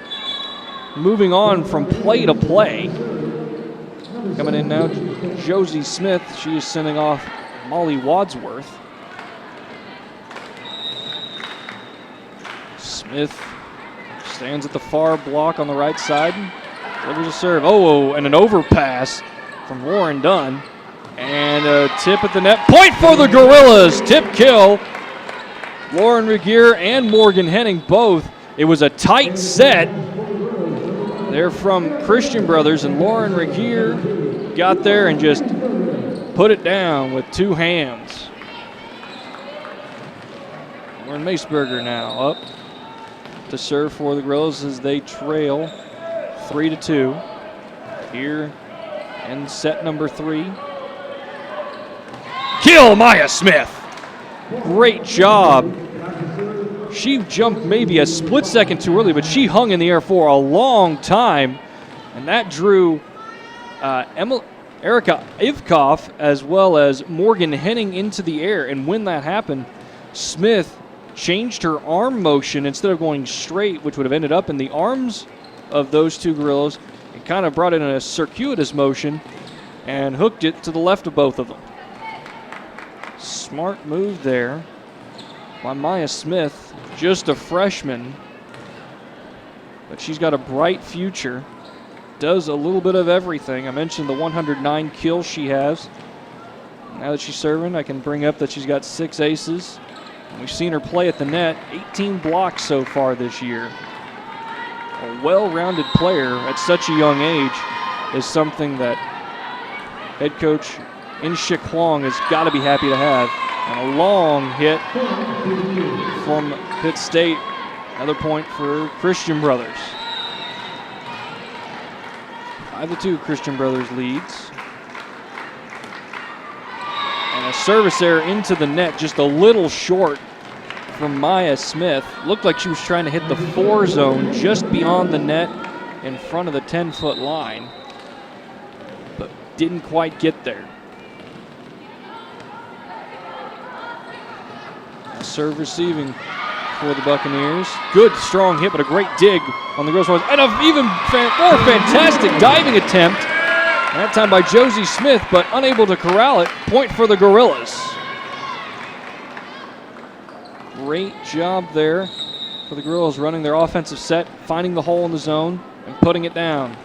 moving on from play to play. Coming in now, Josie Smith. She is sending off Molly Wadsworth. Smith stands at the far block on the right side. Delivers a serve. Oh, and an overpass from Lauren Dunn. And a tip at the net. Point for the Gorillas. Tip kill. Lauren Regier and Morgan Henning both. It was a tight set. They're from Christian Brothers, and Lauren Regier got there and just put it down with two hands. Lauren Maceberger now up to serve for the Gorillas as they trail 3-2 here in set number 3. Kill Maya Smith. Great job. She jumped maybe a split second too early, but she hung in the air for a long time, and that drew Erica Ivkoff as well as Morgan Henning into the air. And when that happened, Smith changed her arm motion instead of going straight, which would have ended up in the arms of those two Gorillas, and kind of brought it in a circuitous motion and hooked it to the left of both of them. Smart move there by Maya Smith, just a freshman, but she's got a bright future. Does a little bit of everything. I mentioned the 109 kills she has. Now that she's serving, I can bring up that she's got 6 aces. And we've seen her play at the net, 18 blocks so far this year. A well-rounded player at such a young age is something that head coach In-Shik Huang has got to be happy to have. And a long hit from Pitt State. Another point for Christian Brothers. 5-2 Christian Brothers leads. And a service error into the net, just a little short from Maya Smith. Looked like she was trying to hit the 4 zone just beyond the net in front of the 10-foot line, but didn't quite get there. Serve receiving for the Buccaneers. Good strong hit, but a great dig on the Gorillas. And an even more fantastic diving attempt. That time by Josie Smith, but unable to corral it. Point for the Gorillas. Great job there for the Gorillas running their offensive set, finding the hole in the zone, and putting it down.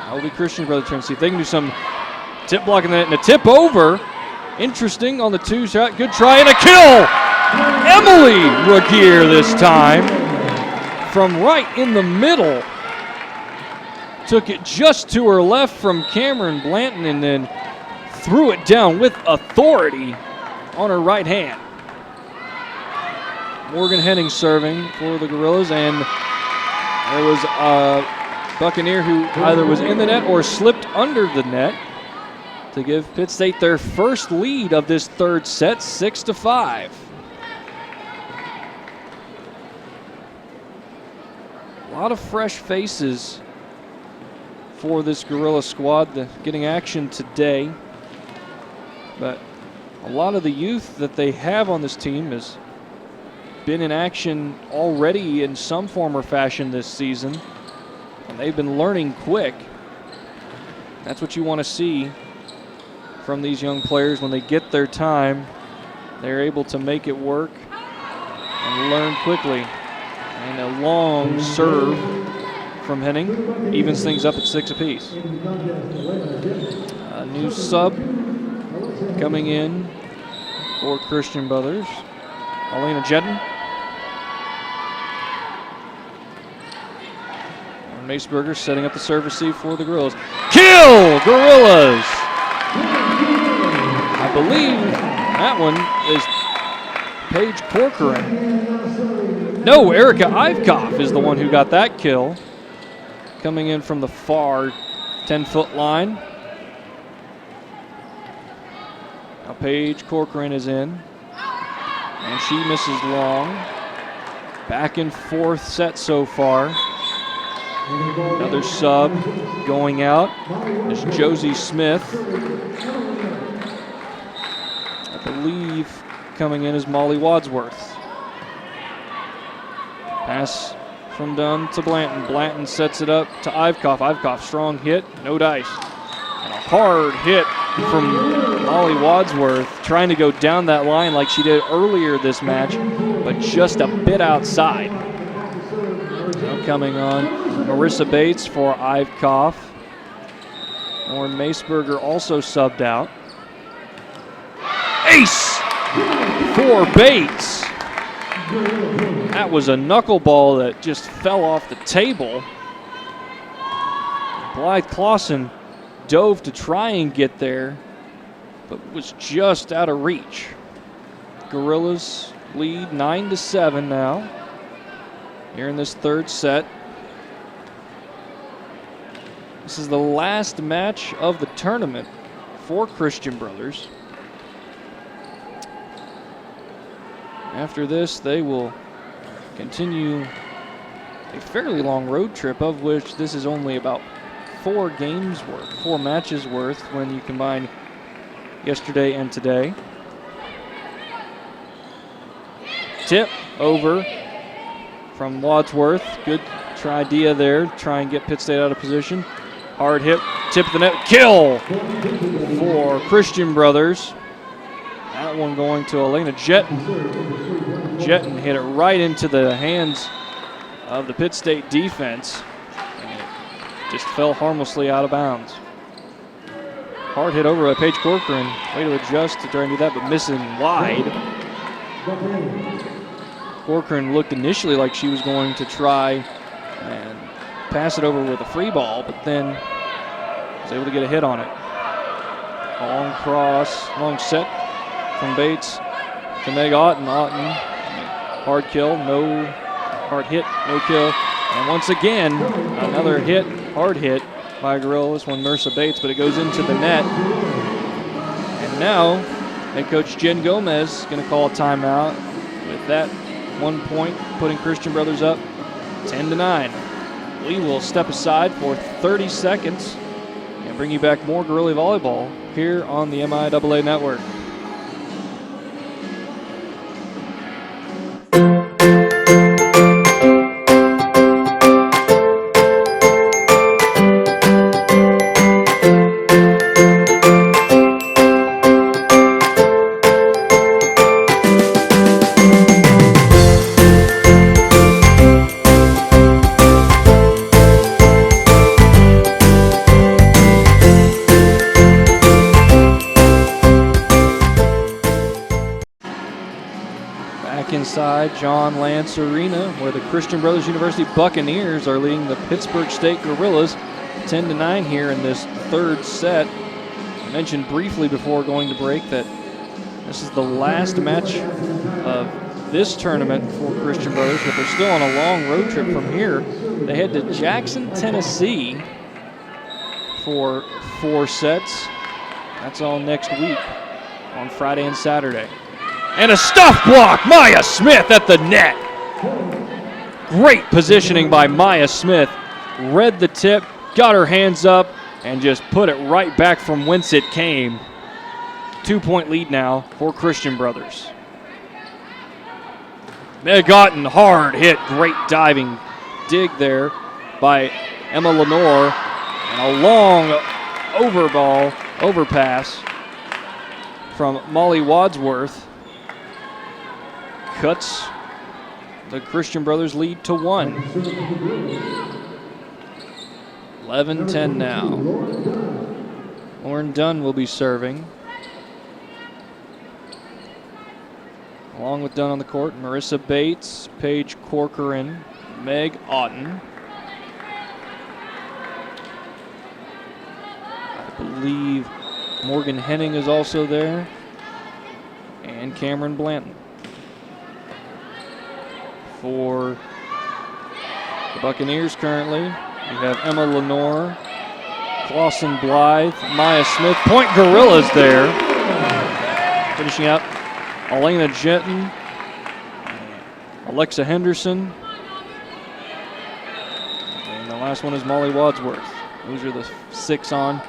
That'll be Christian Brothers trying to see if they can do some tip blocking that, and a tip over. Interesting on the 2 shot. Good try and a kill. Emily Regier this time from right in the middle. Took it just to her left from Cameron Blanton and then threw it down with authority on her right hand. Morgan Henning serving for the Gorillas, and there was a Buccaneer who either was in the net or slipped under the net to give Pitt State their first lead of this third set, 6-5. A lot of fresh faces for this Gorilla squad getting action today. But a lot of the youth that they have on this team has been in action already in some form or fashion this season. And they've been learning quick. That's what you want to see from these young players. When they get their time, they're able to make it work and learn quickly. And a long serve from Henning evens things up at 6 apiece. A new sub coming in for Christian Brothers. Alina Jedden. Maceberger setting up the serve receive for the Gorillas. Kill! Gorillas! I believe that one is Paige Corcoran. No, Erica Ivkoff is the one who got that kill. Coming in from the far 10-foot line. Now Paige Corcoran is in. And she misses long. Back and forth set so far. Another sub going out is Josie Smith. I believe coming in is Molly Wadsworth. Pass from Dunn to Blanton. Blanton sets it up to Ivkoff. Ivkoff, strong hit, no dice. And a hard hit from Molly Wadsworth, trying to go down that line like she did earlier this match, but just a bit outside. Now coming on Marissa Bates for Ivkoff. Lauren Maceberger also subbed out. Ace for Bates. That was a knuckleball that just fell off the table. Blythe Clausen dove to try and get there, but was just out of reach. Gorillas lead 9-7 now here in this third set. This is the last match of the tournament for Christian Brothers. After this, they will continue a fairly long road trip, of which this is only about 4 matches worth when you combine yesterday and today. Tip over from Wadsworth. Good try idea there. Try and get Pitt State out of position. Hard hit, tip of the net, kill for Christian Brothers. That one going to Elena Jetton. Jetton hit it right into the hands of the Pitt State defense, and it just fell harmlessly out of bounds. Hard hit over by Paige Corcoran. Way to adjust to try and do that, but missing wide. Corcoran looked initially like she was going to try and pass it over with a free ball, but then was able to get a hit on it. Long cross, long set from Bates to Meg Otten. Otten, hard kill, no hard hit, no kill. And once again, another hit, hard hit by Gorillas, one Marissa Bates, but it goes into the net. And now, head coach Jen Gomez is going to call a timeout with that 1 point, putting Christian Brothers up 10-9. We will step aside for 30 seconds and bring you back more Gorilla Volleyball here on the MIAA Network. Inside John Lance Arena, where the Christian Brothers University Buccaneers are leading the Pittsburgh State Gorillas 10-9 here in this third set. I mentioned briefly before going to break that this is the last match of this tournament for Christian Brothers, but they're still on a long road trip from here. They head to Jackson, Tennessee for 4 sets. That's all next week on Friday and Saturday. And a stuff block, Maya Smith at the net. Great positioning by Maya Smith. Read the tip, got her hands up, and just put it right back from whence it came. 2-point lead now for Christian Brothers. Meg Otten, hard hit, great diving dig there by Emma Lenore. And a long overpass from Molly Wadsworth. Cuts The Christian Brothers lead to 1. 11-10 now. Lauren Dunn will be serving. Along with Dunn on the court, Marissa Bates, Paige Corcoran, Meg Otten. I believe Morgan Henning is also there. And Cameron Blanton. For the Buccaneers currently, we have Emma Lenore, Clausen Blythe, Maya Smith, Point Gorillas there. Finishing out Elena Jenton, Alexa Henderson, and the last one is Molly Wadsworth. Those are the 6 on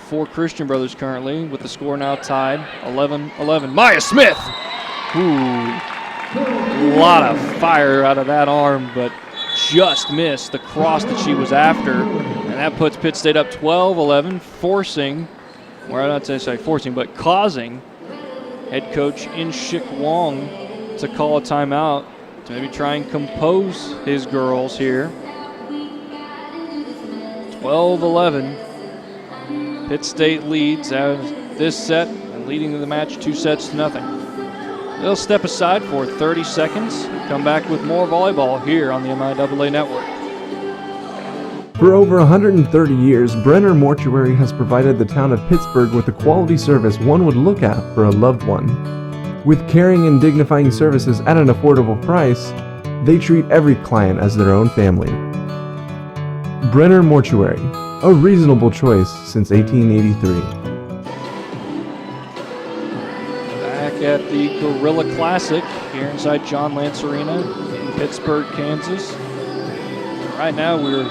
for Christian Brothers currently, with the score now tied 11-11. Maya Smith! Ooh, a lot of fire out of that arm, but just missed the cross that she was after, and that puts Pitt State up 12-11, but causing head coach In-Shik Wong to call a timeout to maybe try and compose his girls here. 12-11. Pitt State leads out of this set and leading the match 2-0. They'll step aside for 30 seconds and come back with more volleyball here on the MIAA Network. For over 130 years, Brenner Mortuary has provided the town of Pittsburgh with the quality service one would look at for a loved one. With caring and dignifying services at an affordable price, they treat every client as their own family. Brenner Mortuary, a reasonable choice since 1883. Back at the Gorilla Classic here inside John Lance Arena in Pittsburgh, Kansas. Right now we're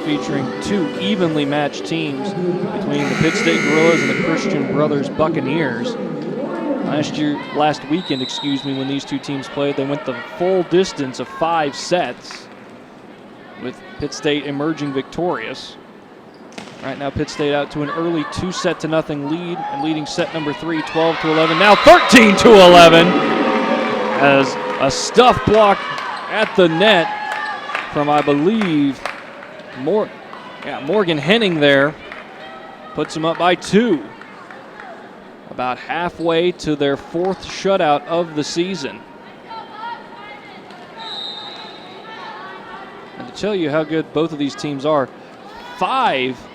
featuring 2 evenly matched teams between the Pitt State Gorillas and the Christian Brothers Buccaneers. Last weekend, when these 2 teams played, they went the full distance of 5 sets, with Pitt State emerging victorious. Right now, Pitt State out to an early 2-0 lead and leading set number 3, 12-11. Now 13-11 as a stuff block at the net from, I believe, Morgan Henning there. Puts them up by 2. About halfway to their 4th shutout of the season. And to tell you how good both of these teams are, 5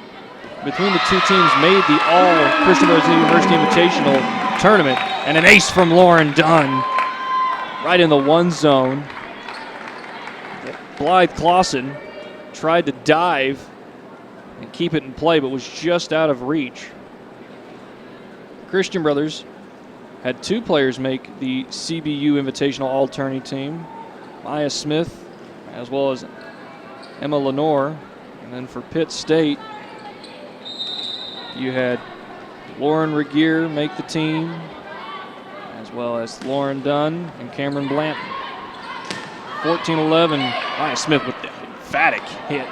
between the 2 teams made the All-Christian Brothers University Invitational Tournament, and an ace from Lauren Dunn right in the 1 zone. Blythe Clausen tried to dive and keep it in play, but was just out of reach. Christian Brothers had 2 players make the CBU Invitational All-Tourney team, Maya Smith as well as Emma Lenore. And then for Pitt State, you had Lauren Regier make the team, as well as Lauren Dunn and Cameron Blanton. 14-11, Maya Smith with the emphatic hit.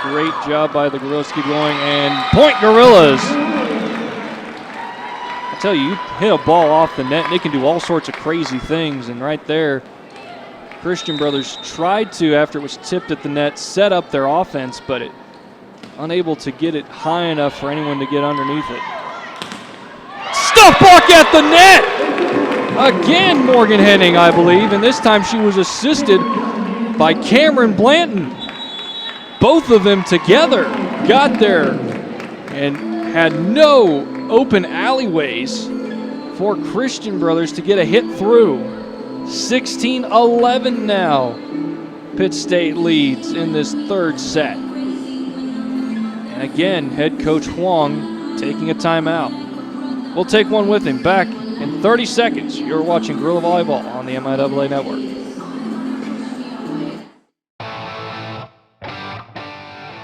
Great job by the Gorillas to keep going, and Point Gorillas. I tell you, you hit a ball off the net, and they can do all sorts of crazy things, and right there, Christian Brothers tried to, after it was tipped at the net, set up their offense, but unable to get it high enough for anyone to get underneath it. Stuff block at the net! Again, Morgan Henning, I believe, and this time she was assisted by Cameron Blanton. Both of them together got there and had no open alleyways for Christian Brothers to get a hit through. 16-11 now. Pitt State leads in this 3rd set. And again, head coach Huang taking a timeout. We'll take one with him. Back in 30 seconds. You're watching Gorilla Volleyball on the MIAA Network.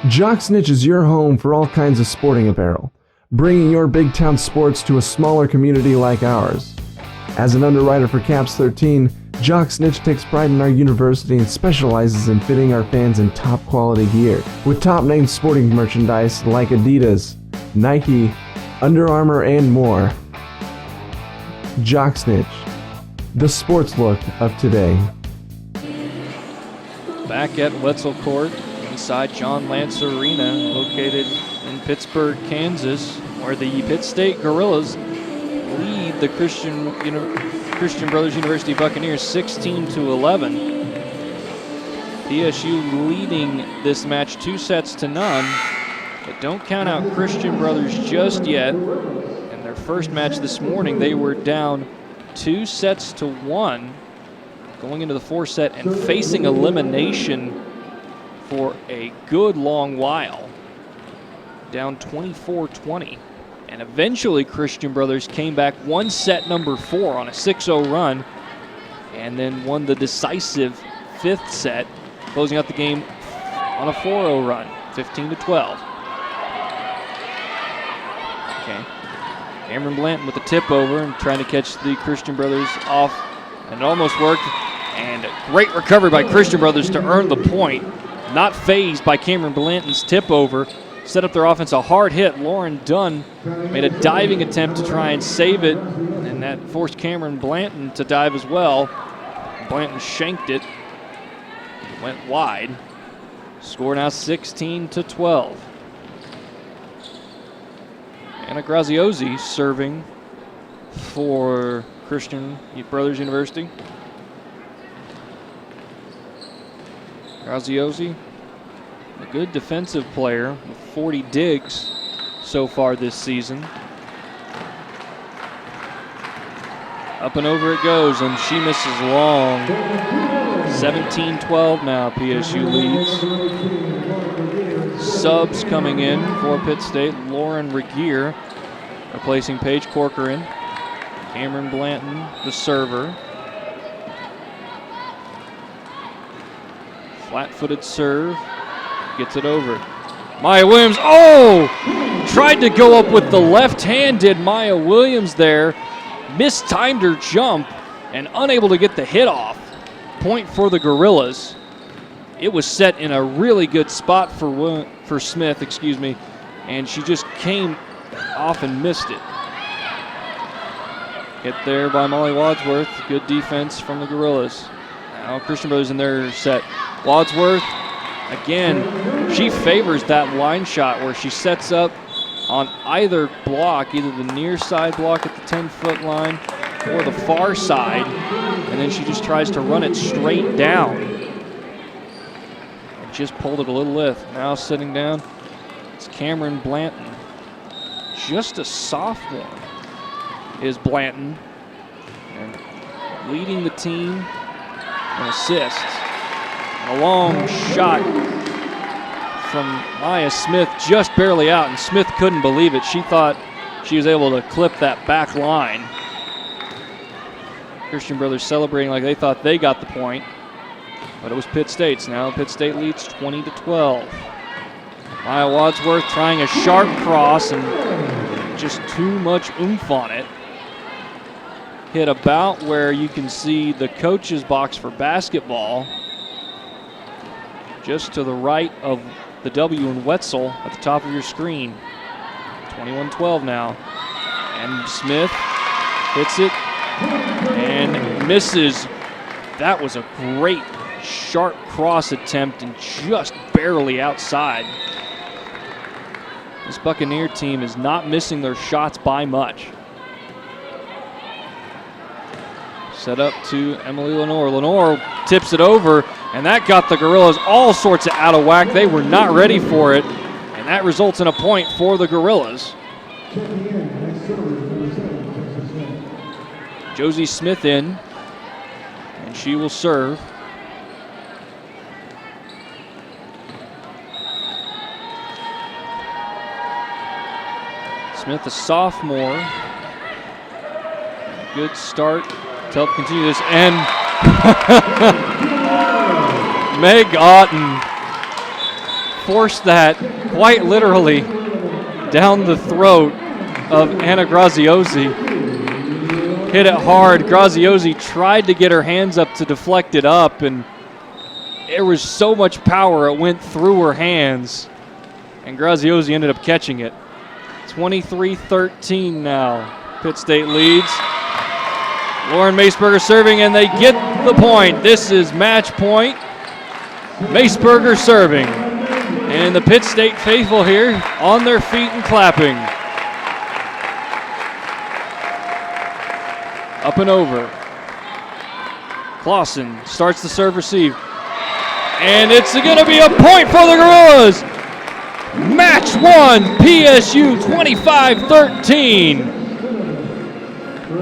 Jocksnitch is your home for all kinds of sporting apparel, bringing your big town sports to a smaller community like ours. As an underwriter for Caps 13, Jocksnitch takes pride in our university and specializes in fitting our fans in top quality gear, with top-name sporting merchandise like Adidas, Nike, Under Armour, and more. Jocksnitch, the sports look of today. Back at Wetzel Court, inside John Lance Arena, located in Pittsburgh, Kansas, where the Pitt State Gorillas lead the Christian Brothers University Buccaneers 16-11. PSU leading this match 2-0, but don't count out Christian Brothers just yet. In their first match this morning, they were down 2-1 going into the 4th set and facing elimination for a good long while, down 24-20. And eventually Christian Brothers came back one set number 4 on a 6-0 run and then won the decisive 5th set, closing out the game on a 4-0 run, 15-12. Okay. Cameron Blanton with the tip over and trying to catch the Christian Brothers off, and it almost worked. And a great recovery by Christian Brothers to earn the point. Not fazed by Cameron Blanton's tip over. Set up their offense, a hard hit. Lauren Dunn made a diving attempt to try and save it, and that forced Cameron Blanton to dive as well. Blanton shanked it, went wide. Score now 16-12. Anna Graziosi serving for Christian Brothers University. Graziosi, a good defensive player with 40 digs so far this season. Up and over it goes, and she misses long. 17-12 now, PSU leads. Subs coming in for Pitt State. Lauren Regier replacing Paige Corcoran. Cameron Blanton, the server. Flat-footed serve, gets it over. Maya Williams, tried to go up with the left hand, did Maya Williams there. Mistimed her jump and unable to get the hit off. Point for the Gorillas. It was set in a really good spot for Smith, and she just came off and missed it. Hit there by Molly Wadsworth. Good defense from the Gorillas. Now Christian Brothers in their set. Wadsworth, again, she favors that line shot where she sets up on either block, either the near side block at the 10-foot line or the far side, and then she just tries to run it straight down. And just pulled it a little lift. Now sitting down, it's Cameron Blanton. Just a sophomore is Blanton, and leading the team in assists. A long shot from Maya Smith, just barely out, and Smith couldn't believe it. She thought she was able to clip that back line. Christian Brothers celebrating like they thought they got the point, but it was Pitt State's. Now Pitt State leads 20-12. Maya Wadsworth trying a sharp cross and just too much oomph on it. Hit about where you can see the coach's box for basketball, just to the right of the W in Wetzel at the top of your screen. 21-12 now. And Smith hits it and misses. That was a great sharp cross attempt and just barely outside. This Buccaneer team is not missing their shots by much. Set up to Emily Lenore. Lenore tips it over, and that got the Gorillas all sorts of out of whack. They were not ready for it, and that results in a point for the Gorillas. Josie Smith in, and she will serve. Smith, a sophomore. Good start to help continue this. And Meg Otten forced that quite literally down the throat of Anna Graziosi. Hit it hard. Graziosi tried to get her hands up to deflect it up, and there was so much power it went through her hands, and Graziosi ended up catching it. 23-13 now. Pitt State leads. Lauren Maceberger serving, and they get the point. This is match point. Maceberger serving. And the Pitt State faithful here on their feet and clapping. Up and over. Clausen starts the serve receive. And it's going to be a point for the Gorillas. Match one, PSU 25-13.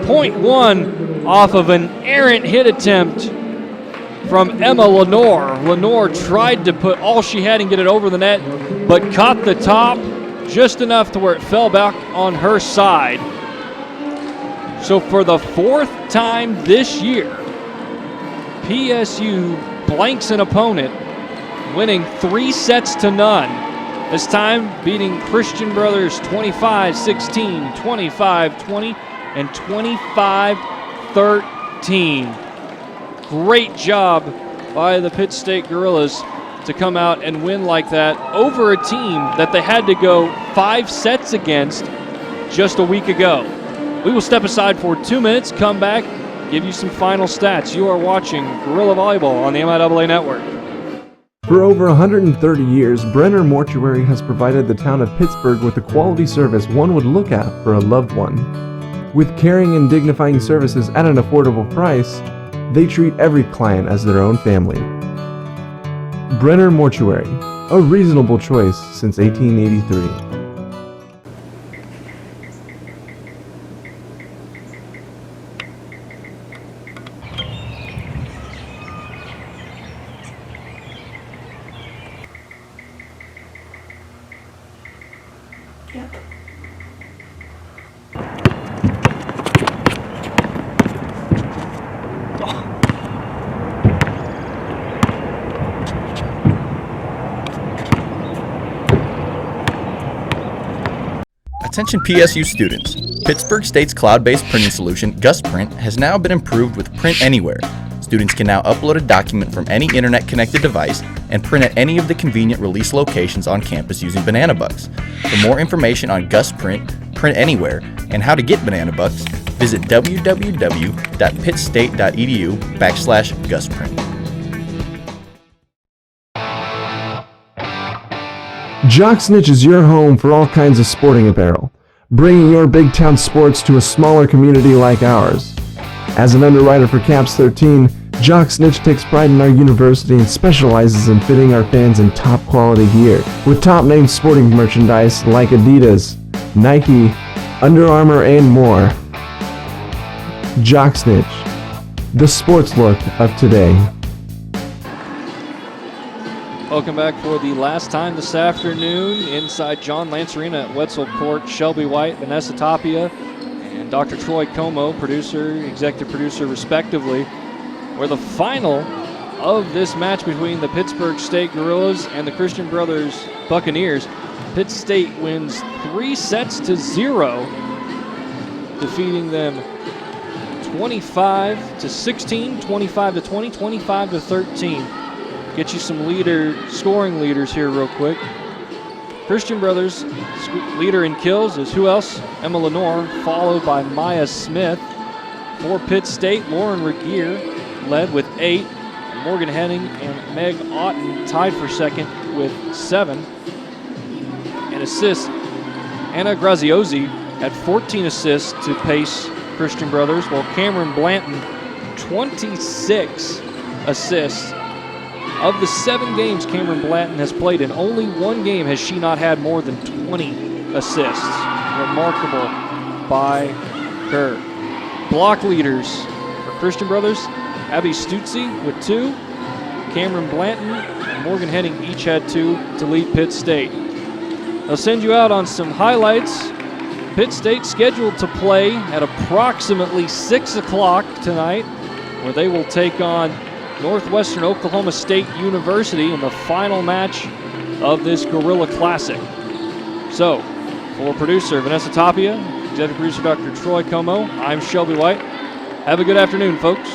Point one off of an errant hit attempt from Emma Lenore. Lenore tried to put all she had and get it over the net, but caught the top just enough to where it fell back on her side. So for the fourth time this year, PSU blanks an opponent, winning 3-0. This time beating Christian Brothers 25-16, 25-20, and 25-13. Great job by the Pitt State Gorillas to come out and win like that over a team that they had to go 5 sets against just a week ago. We will step aside for 2 minutes, come back, give you some final stats. You are watching Gorilla Volleyball on the MIAA Network. For over 130 years, Brenner Mortuary has provided the town of Pittsburgh with the quality service one would look at for a loved one. With caring and dignifying services at an affordable price, they treat every client as their own family. Brenner Mortuary, a reasonable choice since 1883. Attention PSU students. Pittsburgh State's cloud-based printing solution, GusPrint, has now been improved with Print Anywhere. Students can now upload a document from any internet-connected device and print at any of the convenient release locations on campus using Banana Bucks. For more information on GusPrint, Print Anywhere, and how to get Banana Bucks, visit www.pittstate.edu/GusPrint. Jocksnitch is your home for all kinds of sporting apparel, bringing your big town sports to a smaller community like ours. As an underwriter for Caps 13, Jocksnitch takes pride in our university and specializes in fitting our fans in top quality gear, with top name sporting merchandise like Adidas, Nike, Under Armour, and more. Jocksnitch, the sports look of today. Welcome back for the last time this afternoon inside John Lance Arena at Wetzel Court. Shelby White, Vanessa Tapia, and Dr. Troy Como, producer, executive producer respectively, where the final of this match between the Pittsburgh State Gorillas and the Christian Brothers Buccaneers. Pitt State wins 3-0, defeating them 25-16, 25-20, 25-13. Get you some scoring leaders here real quick. Christian Brothers leader in kills is who else? Emma Lenore, followed by Maya Smith. For Pitt State, Lauren Regier led with 8. Morgan Henning and Meg Otten tied for second with 7. And assists, Anna Graziosi had 14 assists to pace Christian Brothers, while Cameron Blanton, 26 assists. Of the 7 games Cameron Blanton has played in, only 1 game has she not had more than 20 assists. Remarkable by her. Block leaders for Christian Brothers, Abby Stutzy with 2. Cameron Blanton and Morgan Henning each had 2 to lead Pitt State. I'll send you out on some highlights. Pitt State scheduled to play at approximately 6 o'clock tonight, where they will take on Northwestern Oklahoma State University in the final match of this Gorilla Classic. So, for producer Vanessa Tapia, executive producer Dr. Troy Como, I'm Shelby White. Have a good afternoon, folks.